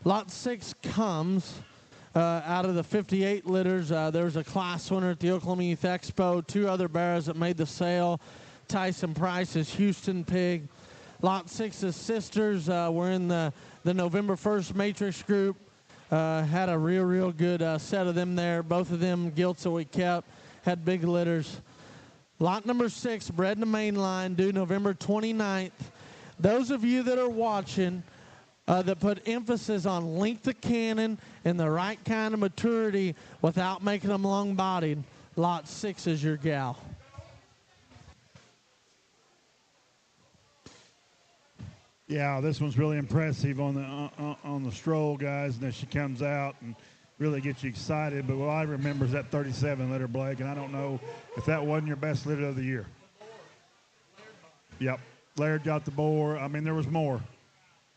Lot 6 comes out of the 58 litters. There was a class winner at the Oklahoma Youth Expo, 2 other bearers that made the sale. Tyson Price's Houston pig. Lot 6's sisters were in the November 1st matrix group. Had a real good set of them there. Both of them gilts that we kept had big litters. Lot number 6, bred in the main line, due November 29th. Those of you that are watching that put emphasis on length of cannon and the right kind of maturity without making them long-bodied, lot 6 is your gal. Yeah, this one's really impressive on the stroll, guys, and as she comes out and really gets you excited. But what I remember is that 37 litter, Blake, and I don't know if that wasn't your best litter of the year. Yep, Laird got the boar. I mean, there was more.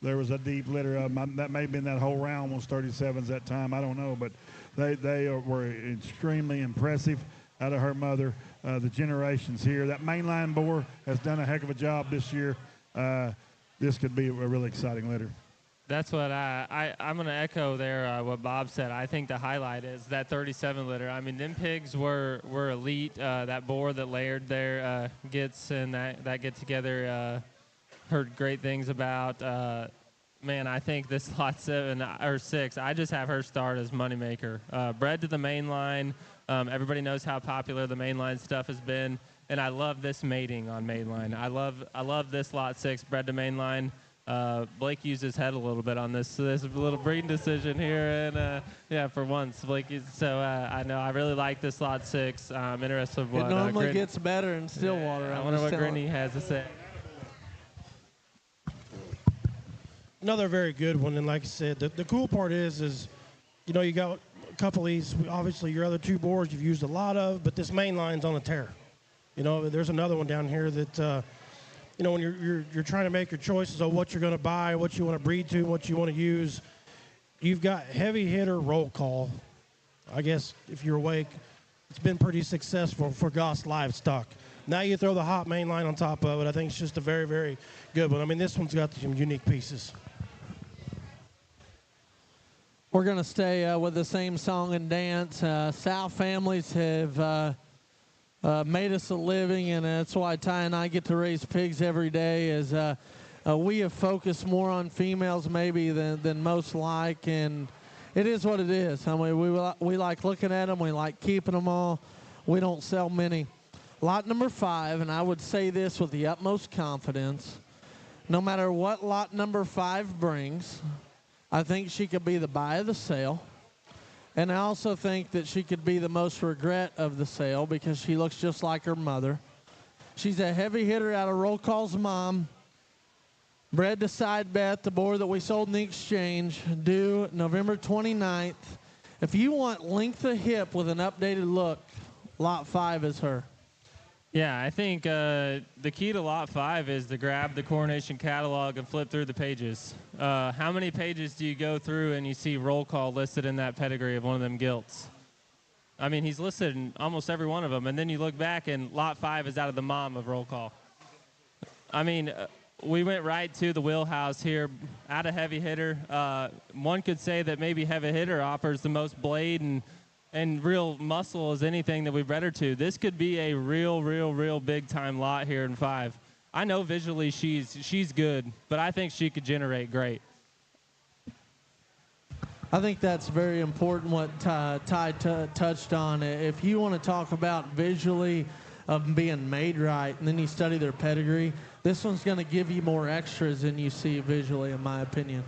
There was a deep litter of them. That may have been that whole round was 37s that time. I don't know, but they were extremely impressive out of her mother. The generations here. That mainline boar has done a heck of a job this year. This could be a really exciting litter. That's what I'm going to echo there what Bob said. I think the highlight is that 37 litter. I mean, them pigs were elite. That boar that Laird there gets and that get together, heard great things about. Man, I think this lot 7 or 6, I just have her start as moneymaker. Bred to the main line. Everybody knows how popular the mainline stuff has been. And I love this mating on mainline. I love this lot 6 bred to mainline. Blake used his head a little bit on this, so there's a little breeding decision here, and yeah, for once, Blake used, so I know I really like this lot 6. I'm interested in what it normally gets better in Stillwater. I wonder what Grinny has to say. Another very good one, and like I said, the cool part is you know, you got a couple of these. Obviously, your other 2 boars you've used a lot of, but this main line's on a tear. You know, there's another one down here that, you know, when you're trying to make your choices of what you're going to buy, what you want to breed to, what you want to use, you've got heavy hitter roll call. I guess if you're awake, it's been pretty successful for Goss livestock. Now you throw the hot main line on top of it. I think it's just a very, very good one. I mean, this one's got some unique pieces. We're going to stay with the same song and dance. Sow families have made us a living, and that's why Ty and I get to raise pigs every day. Is we have focused more on females maybe than most like, and it is what it is. I mean, we like looking at them. We like keeping them all. We don't sell many. Lot number 5, and I would say this with the utmost confidence, No matter what lot number 5 brings, I think she could be the buy of the sale. And I also think that she could be the most regret of the sale because she looks just like her mother. She's a heavy hitter out of Roll Call's mom. Bred to side bet, the board that we sold in the exchange, due November 29th. If you want length of hip with an updated look, lot 5 is her. Yeah, I think the key to lot 5 is to grab the Coronation catalog and flip through the pages. How many pages do you go through and you see Roll Call listed in that pedigree of one of them gilts? I mean, he's listed in almost every one of them, and then you look back and lot 5 is out of the mom of Roll Call. I mean, we went right to the wheelhouse here, out of heavy hitter. One could say that maybe heavy hitter offers the most blade and real muscle as anything that we've bred her to. This could be a real big time lot here in 5. I know visually she's good, but I think she could generate great. I think that's very important what Ty touched on. If you want to talk about visually of being made right and then you study their pedigree, this one's going to give you more extras than you see visually, in my opinion.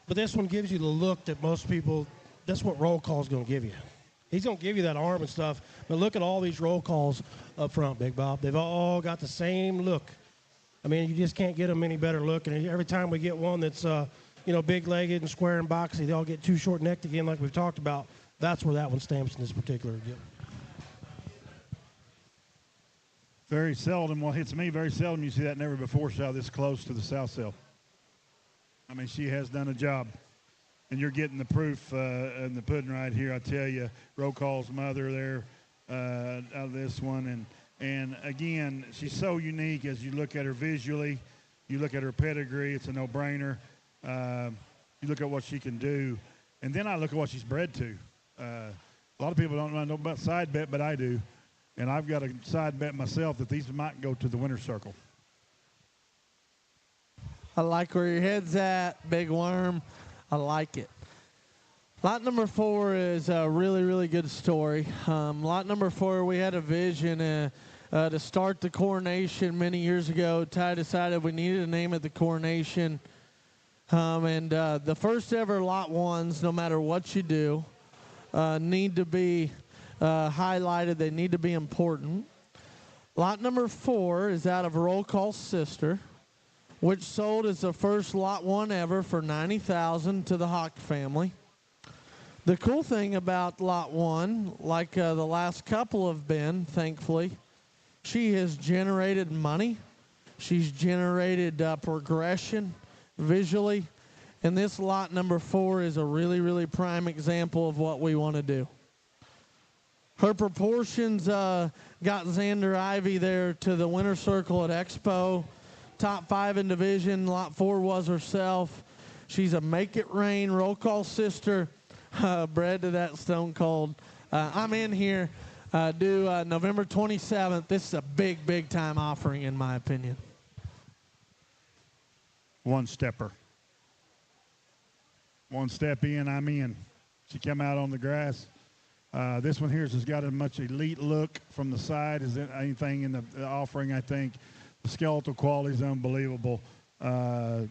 But this one gives you the look that most people, that's what Roll Call's going to give you. He's going to give you that arm and stuff. But look at all these Roll Calls up front, Big Bob. They've all got the same look. I mean, you just can't get them any better look. And every time we get one that's, big-legged and square and boxy, they all get too short-necked again like we've talked about. That's where that one stamps in this particular deal. Very seldom, well, it's me, very seldom you see that never before shot this close to the south cell. I mean, she has done a job. And you're getting the proof in the pudding right here. I tell you, Roll Call's mother there out of this one. And again, she's so unique as you look at her visually. You look at her pedigree, it's a no-brainer. You look at what she can do. And then I look at what she's bred to. A lot of people don't know about side bet, but I do. And I've got a side bet myself that these might go to the winner's circle. I like where your head's at, Big Worm. I like it. Lot number 4 is a really good story. Lot number 4, we had a vision to start the Coronation many years ago. Ty decided we needed to name it the Coronation. And the first ever lot 1s, no matter what you do, need to be highlighted. They need to be important. Lot number 4 is out of Roll Call's sister, which sold as the first lot 1 ever for $90,000 to the Hawk family. The cool thing about lot 1, like the last couple have been, thankfully, she has generated money. She's generated progression visually. And this lot number 4 is a really prime example of what we want to do. Her proportions got Xander Ivy there to the winner circle at Expo. Top 5 in division. Lot 4 was herself. She's a make it rain Roll Call sister, bred to that Stone Cold. I'm in here due November 27th. This is a big time offering in my opinion. One stepper. One step in, I'm in. She came out on the grass. This one here has got a much elite look from the side as anything in the offering, I think. The skeletal quality is unbelievable. The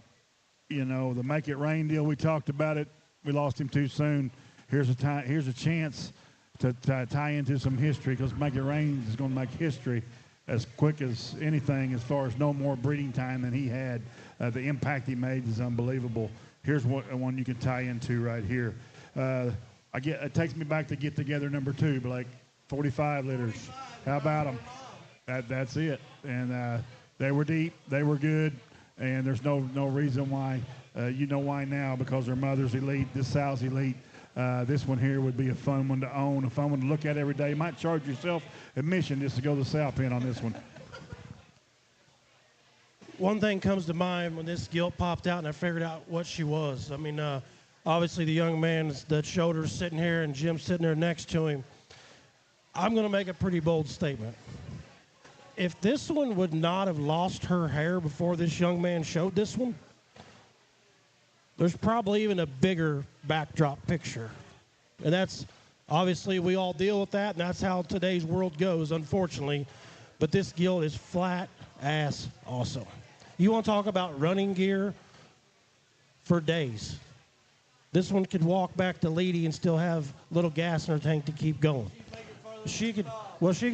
Make It Rain deal, we talked about it. We lost him too soon. Here's a chance to tie into some history because Make It Rain is going to make history as quick as anything as far as no more breeding time than he had. The impact he made is unbelievable. Here's one you can tie into right here. It takes me back to Get Together number 2, Blake. 45 litters. How about them? That's it. And they were deep. They were good. And there's no reason why. You know why now, because their mother's elite. This sow's elite. This one here would be a fun one to own, a fun one to look at every day. You might charge yourself admission just to go to the sow pen on this one. One thing comes to mind when this gilt popped out and I figured out what she was. I mean, obviously the young man that showed her sitting here and Jim sitting there next to him. I'm going to make a pretty bold statement. If this one would not have lost her hair before this young man showed this one, there's probably even a bigger backdrop picture. And that's, obviously, we all deal with that, and that's how today's world goes, unfortunately. but this gilt is flat ass awesome. You want to talk about running gear for days. This one could walk back to Leedy and still have a little gas in her tank to keep going. She could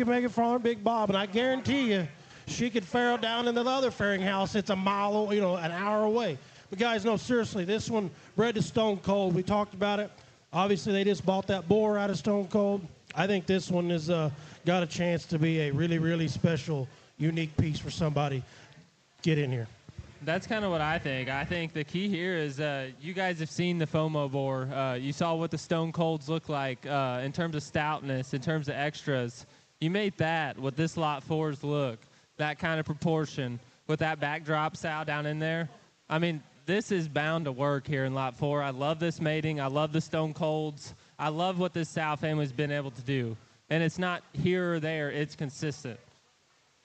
make it farther than Big Bob, and I guarantee you, she could farrow down into the other fairing house. It's a mile, an hour away. But guys, no, seriously, this one bred to Stone Cold. We talked about it. Obviously, they just bought that boar out of Stone Cold. I think this one has got a chance to be a really, really special, unique piece for somebody. Get in here. That's kind of what I think. I think the key here is you guys have seen the FOMO boar. You saw what the Stone Colds look like in terms of stoutness, in terms of extras. You made that what this Lot 4's look, that kind of proportion with that backdrop sow down in there. I mean, this is bound to work here in Lot 4. I love this mating. I love the Stone Colds. I love what this sow family's been able to do. And it's not here or there. It's consistent.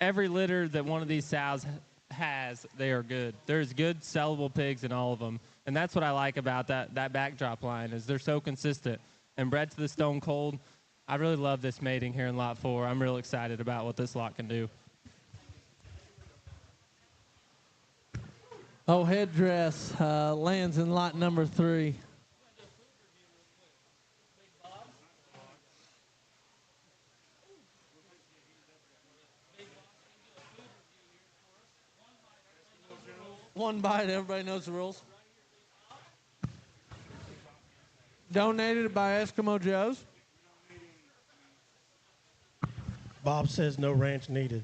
Every litter that one of these sows has, they are good. There's good sellable pigs in all of them. And that's what I like about that backdrop line is they're so consistent. And bred to the Stone Cold, I really love this mating here in Lot 4. I'm real excited about what this lot can do. Oh, headdress lands in lot number 3. One bite, everybody knows the rules. Donated by Eskimo Joe's. Bob says no ranch needed.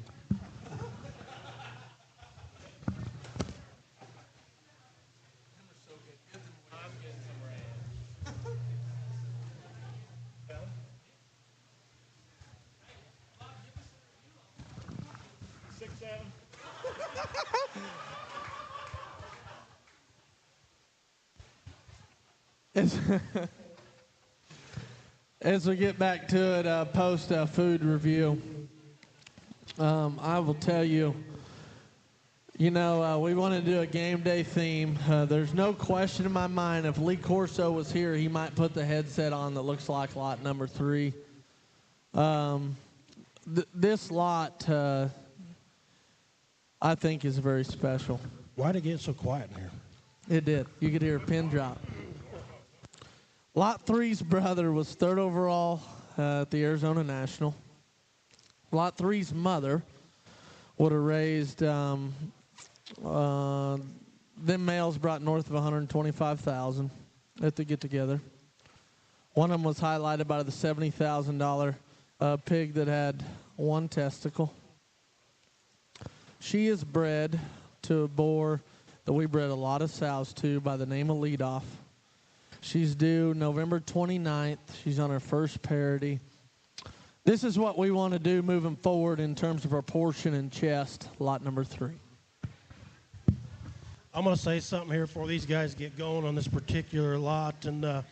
As we get back to it, post food review, I will tell you, we want to do a game day theme. There's no question in my mind if Lee Corso was here, he might put the headset on that looks like lot number 3. This lot, I think, is very special. Why'd it get so quiet in here? It did. You could hear a pin drop. Lot 3's brother was 3rd overall at the Arizona National. Lot 3's mother would have raised, them males brought north of $125,000 at the get-together. One of them was highlighted by the $70,000 pig that had one testicle. She is bred to a boar that we bred a lot of sows to by the name of Leadoff. She's due November 29th. She's on her first parity. This is what we want to do moving forward in terms of our portion and chest, lot number 3. I'm going to say something here before these guys get going on this particular lot. And,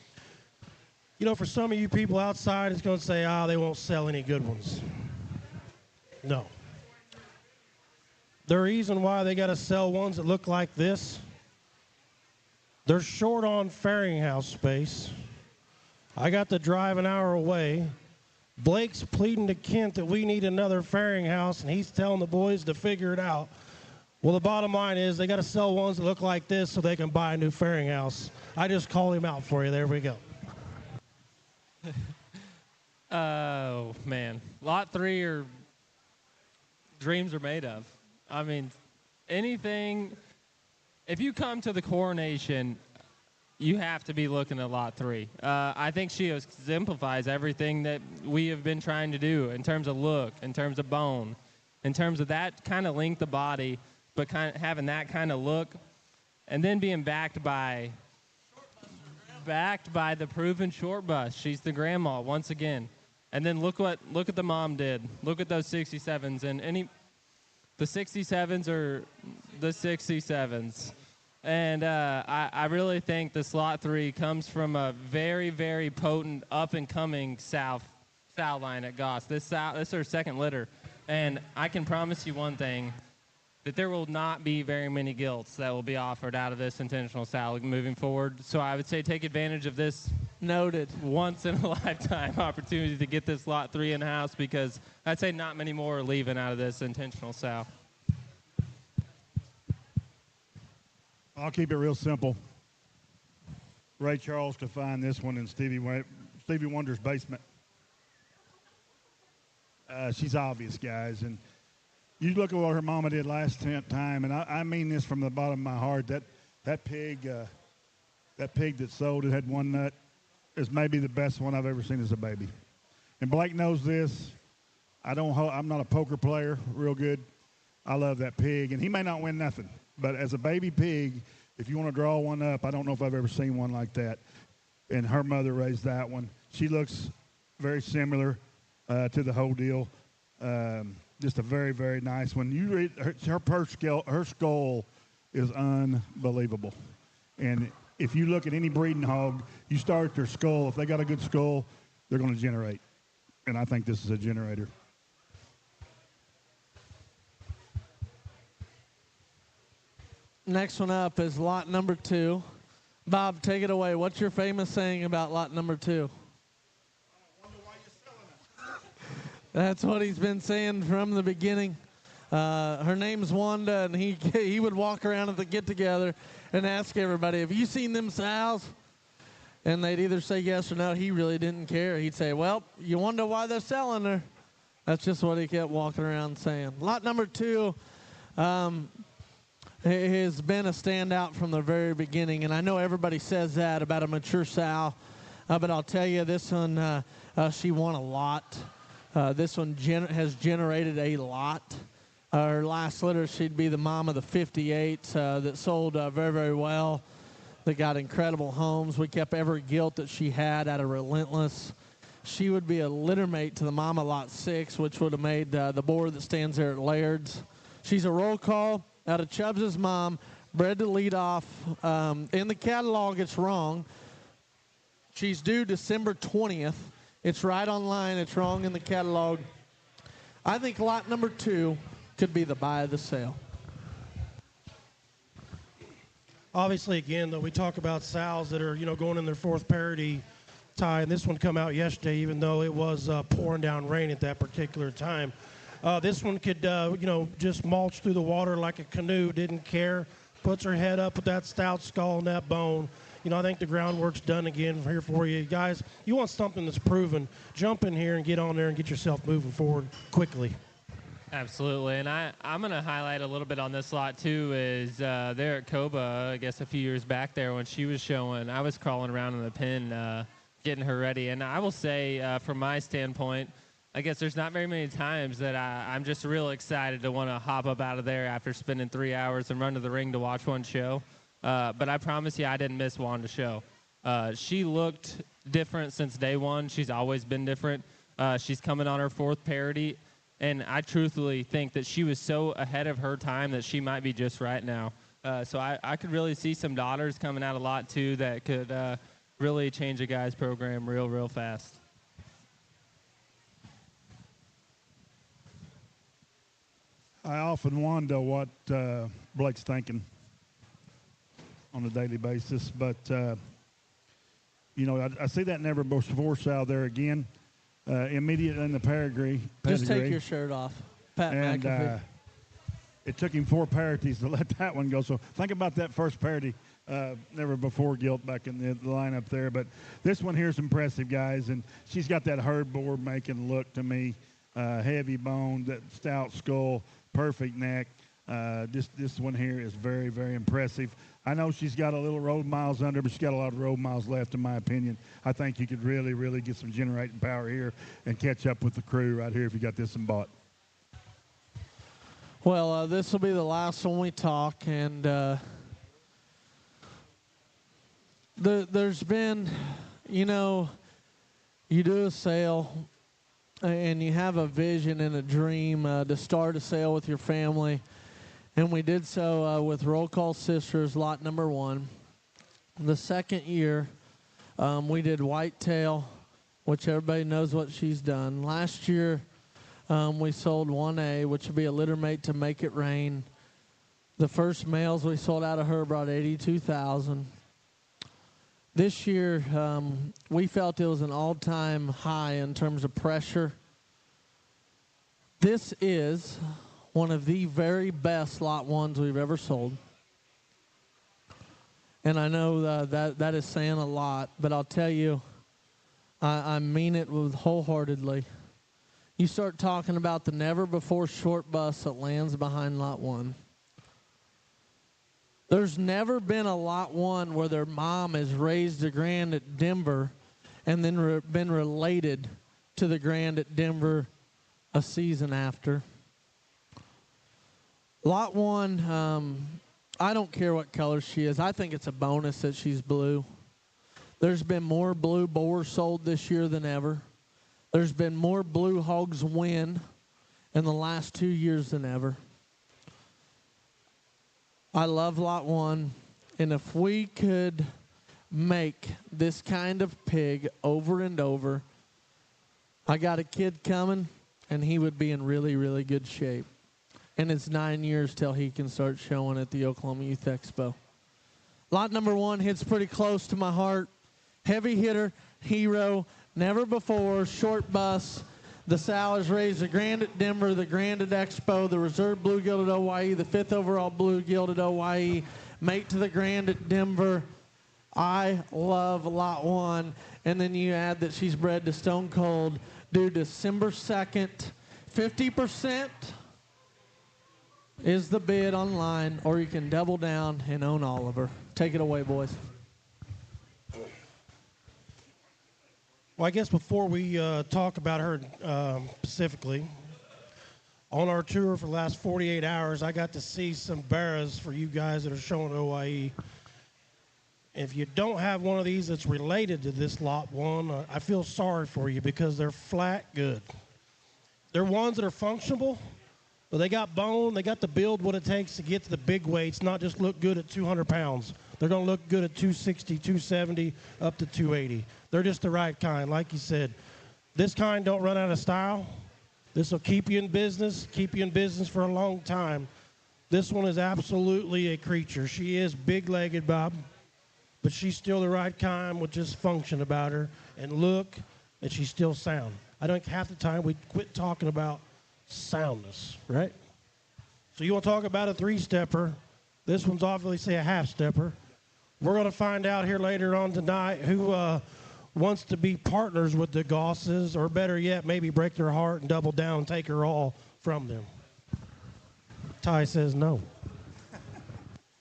for some of you people outside, it's going to say, they won't sell any good ones. No. The reason why they got to sell ones that look like this, they're short on fairing house space. I got to drive an hour away. Blake's pleading to Kent that we need another fairing house, and he's telling the boys to figure it out. Well, the bottom line is they got to sell ones that look like this so they can buy a new fairing house. I just called him out for you. There we go. Oh, man. Lot 3 are dreams are made of. I mean, anything. If you come to the Coronation, you have to be looking at Lot 3. I think she exemplifies everything that we have been trying to do in terms of look, in terms of bone, in terms of that kind of length of body, but kind of having that kind of look, and then being backed by the proven short bust. She's the grandma once again. And then look at the mom did. Look at those 67s, and the 67s are the 67s. And I really think this Lot 3 comes from a very, very potent up-and-coming sow line at Goss. This is her second litter. And I can promise you one thing, that there will not be very many gilts that will be offered out of this intentional sow moving forward. So I would say take advantage of this Noted. once in a lifetime opportunity to get this lot 3 in the house, because I'd say not many more are leaving out of this intentional sow. I'll keep it real simple. Ray Charles could find this one in Stevie Wonder's basement. She's obvious, guys. And you look at what her mama did last time, and I mean this from the bottom of my heart. That pig that sold it, had one nut, is maybe the best one I've ever seen as a baby. And Blake knows this. I'm not a poker player real good. I love that pig, and he may not win nothing. But as a baby pig, if you want to draw one up, I don't know if I've ever seen one like that. And her mother raised that one. She looks very similar to the whole deal. Just a very, very nice one. You read her skull is unbelievable. And if you look at any breeding hog, you start at their skull. If they got a good skull, they're going to generate. And I think this is a generator. Next one up is lot number 2. Bob, take it away. What's your famous saying about lot number 2? That's what he's been saying from the beginning. Her name's Wanda, and he would walk around at the get-together and ask everybody, have you seen them sows? And they'd either say yes or no. He really didn't care. He'd say, well, you wonder why they're selling her. That's just what he kept walking around saying. Lot number 2 has been a standout from the very beginning, and I know everybody says that about a mature sow, but I'll tell you, this one, she won a lot. This one has generated a lot. Her last litter, she'd be the mom of the 58 that sold very, very well, that got incredible homes. We kept every gilt that she had out of Relentless. She would be a litter mate to the mama lot 6, which would have made the board that stands there at Laird's. She's a roll call out of Chubbs' mom, bred to lead off. In the catalog, it's wrong. She's due December 20th. It's right online. It's wrong in the catalog. I think lot number 2 could be the buy of the sale. Obviously, again, though, we talk about sows that are, going in their 4th parity tie, and this one come out yesterday, even though it was pouring down rain at that particular time. This one could, just mulch through the water like a canoe, didn't care, puts her head up with that stout skull and that bone. I think the groundwork's done again here for you. Guys, you want something that's proven, jump in here and get on there and get yourself moving forward quickly. Absolutely, and I'm going to highlight a little bit on this lot, too, is there at Coba, I guess a few years back there when she was showing, I was crawling around in the pen getting her ready. And I will say, from my standpoint, I guess there's not very many times that I'm just real excited to want to hop up out of there after spending 3 hours and run to the ring to watch one show. But I promise you I didn't miss Wanda's show. She looked different since day one. She's always been different. She's coming on her 4th parity. And I truthfully think that she was so ahead of her time that she might be just right now. So I could really see some daughters coming out a lot, too, that could really change a guy's program real, real fast. I often wonder what Blake's thinking on a daily basis. But, I see that never before sow there again. Immediately in the pedigree. Just take your shirt off, Pat McAfee. It took him 4 parities to let that one go. So think about that first parity, never before gilt back in the lineup there. But this one here is impressive, guys. And she's got that herd board making look to me. Heavy bone, that stout skull, perfect neck. This one here is very, very impressive. I know she's got a little road miles under, but she's got a lot of road miles left, in my opinion. I think you could really, really get some generating power here and catch up with the crew right here if you got this one bought. Well, this will be the last one we talk, and there's been, you do a sale, and you have a vision and a dream to start a sale with your family. And we did so with Roll Call Sisters, lot number 1. The second year, we did Whitetail, which everybody knows what she's done. Last year, we sold 1A, which would be a litter mate to Make It Rain. The first males we sold out of her brought $82,000. This year, we felt it was an all-time high in terms of pressure. This is one of the very best Lot 1s we've ever sold. And I know that is saying a lot, but I'll tell you, I mean it wholeheartedly. You start talking about the never-before short bus that lands behind Lot 1. There's never been a Lot 1 where their mom has raised a grand at Denver and then been related to the grand at Denver a season after. Lot 1, I don't care what color she is. I think it's a bonus that she's blue. There's been more blue boars sold this year than ever. There's been more blue hogs win in the last 2 years than ever. I love Lot 1, and if we could make this kind of pig over and over, I got a kid coming, and he would be in really, really good shape. And it's 9 years till he can start showing at the Oklahoma Youth Expo. Lot number 1 hits pretty close to my heart. Heavy hitter, hero, never before, short bus. The sow is raised the grand at Denver, the grand at Expo, the reserve blue gilded OYE, the 5th overall blue gilded OYE, mate to the grand at Denver. I love Lot 1. And then you add that she's bred to Stone Cold due December 2nd. 50% is the bid online, or you can double down and own all of her. Take it away, boys. Well, I guess before we talk about her specifically, on our tour for the last 48 hours, I got to see some barras for you guys that are showing OYE. If you don't have one of these that's related to this Lot 1, I feel sorry for you because they're flat good. They're ones that are functional, but they got bone. They got the build what it takes to get to the big weights, not just look good at 200 pounds. They're going to look good at 260, 270, up to 280. They're just the right kind. Like you said, this kind don't run out of style. This will keep you in business for a long time. This one is absolutely a creature. She is big-legged, Bob, but she's still the right kind with just function about her and look, and she's still sound. I think half the time we quit talking about soundness, right? So you want to talk about a three-stepper. This one's obviously a half-stepper. We're going to find out here later on tonight who wants to be partners with the Gosses, or better yet, maybe break their heart and double down and take her all from them. Ty says no.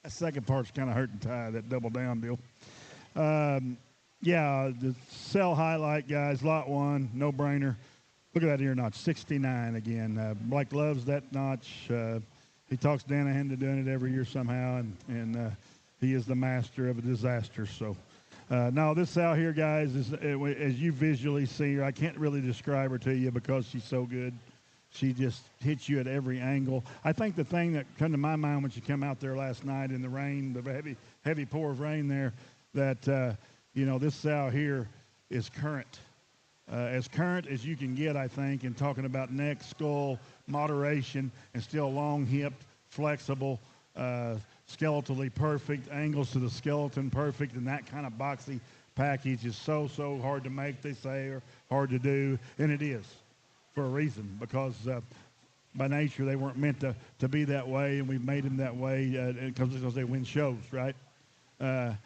That second part's kind of hurting Ty, that double down deal. Yeah, the sell highlight, guys, Lot 1, no-brainer. Look at that ear notch, 69 again. Blake loves that notch. He talks Danaher into doing it every year somehow, and he is the master of a disaster. So, now this sow here, guys, is as you visually see her, I can't really describe her to you because she's so good. She just hits you at every angle. I think the thing that come to my mind when she came out there last night in the rain, the heavy pour of rain there, that, this sow here is current. As current as you can get, I think, in talking about neck, skull, moderation, and still long-hipped, flexible, skeletally perfect, angles to the skeleton perfect, and that kind of boxy package is so hard to make, they say, or hard to do, and it is for a reason, because by nature they weren't meant to be that way, and we've made them that way because they win shows, right? And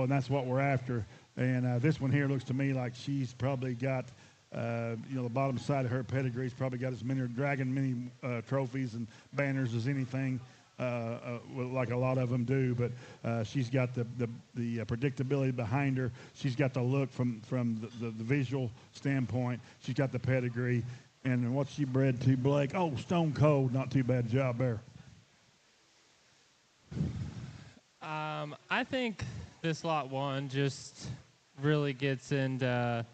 that's what we're after. And this one here looks to me like she's probably got, the bottom side of her pedigree's probably got as many trophies and banners as anything, like a lot of them do. But she's got the predictability behind her. She's got the look from the visual standpoint. She's got the pedigree. And what's she bred to, Blake? Oh, Stone Cold. Not too bad job there. I think this Lot 1 just really gets into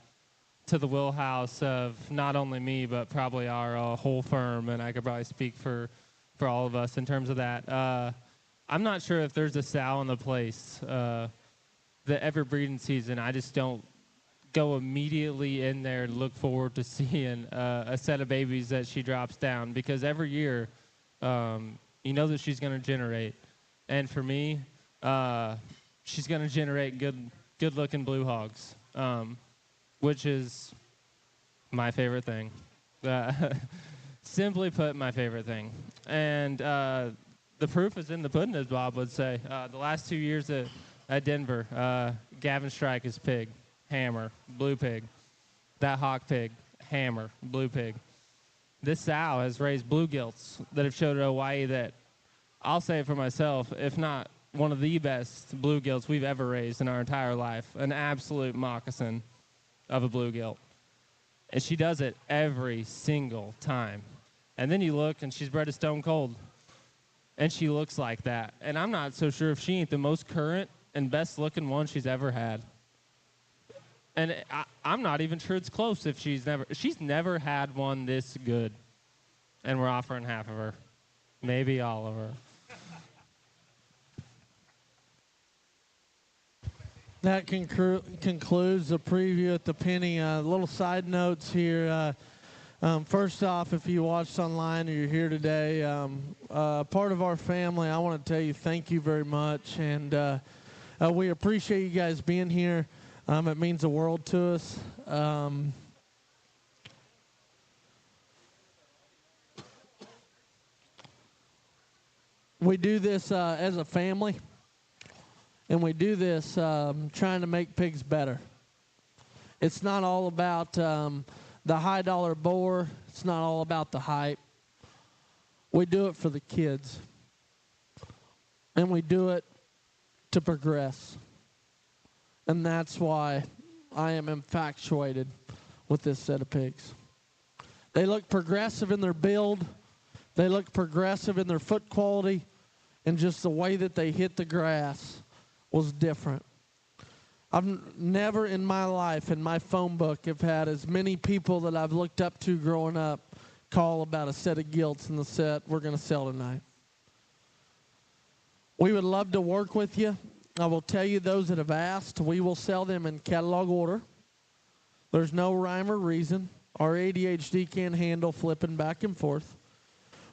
the wheelhouse of not only me, but probably our whole firm, and I could probably speak for all of us in terms of that. I'm not sure if there's a sow in the place that every breeding season I just don't go immediately in there and look forward to seeing a set of babies that she drops down, because every year you know that she's going to generate. And for me, she's going to generate good-looking blue hogs, which is my favorite thing. Simply put, my favorite thing. And the proof is in the pudding, as Bob would say. The last 2 years at Denver, Gavin Strike's pig, hammer, blue pig. That hawk pig, hammer, blue pig. This sow has raised bluegilts that have showed at Hawaii that, I'll say it for myself, if not one of the best bluegilts we've ever raised in our entire life. An absolute moccasin of a bluegilt. And she does it every single time. And then you look, and she's bred a stone cold. And she looks like that. And I'm not so sure if she ain't the most current and best-looking one she's ever had. And I'm not even sure it's close if she's never had one this good. And we're offering half of her. Maybe all of her. That concludes the preview at the Penny. Little side notes here. First off, if you watched online or you're here today, part of our family, I want to tell you thank you very much. And we appreciate you guys being here. It means the world to us. We do this as a family, and we do this trying to make pigs better. It's not all about the high-dollar boar. It's not all about the hype. We do it for the kids, and we do it to progress. And that's why I am infatuated with this set of pigs. They look progressive in their build. They look progressive in their foot quality. And just the way that they hit the grass was different. I've never in my life, in my phone book, have had as many people that I've looked up to growing up call about a set of gilts in the set we're going to sell tonight. We would love to work with you. I will tell you, those that have asked, we will sell them in catalog order. There's no rhyme or reason. Our ADHD can't handle flipping back and forth.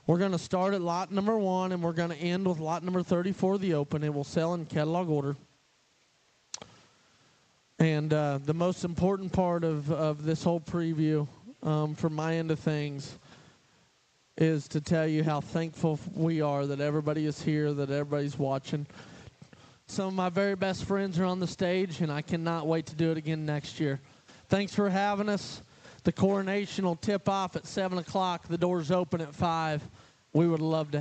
We're going to start at lot number 1, and we're going to end with lot number 34, the open. It will sell in catalog order. And the most important part of this whole preview, from my end of things, is to tell you how thankful we are that everybody is here, that everybody's watching. Some of my very best friends are on the stage, and I cannot wait to do it again next year. Thanks for having us. The coronation will tip off at 7 o'clock. The doors open at 5. We would love to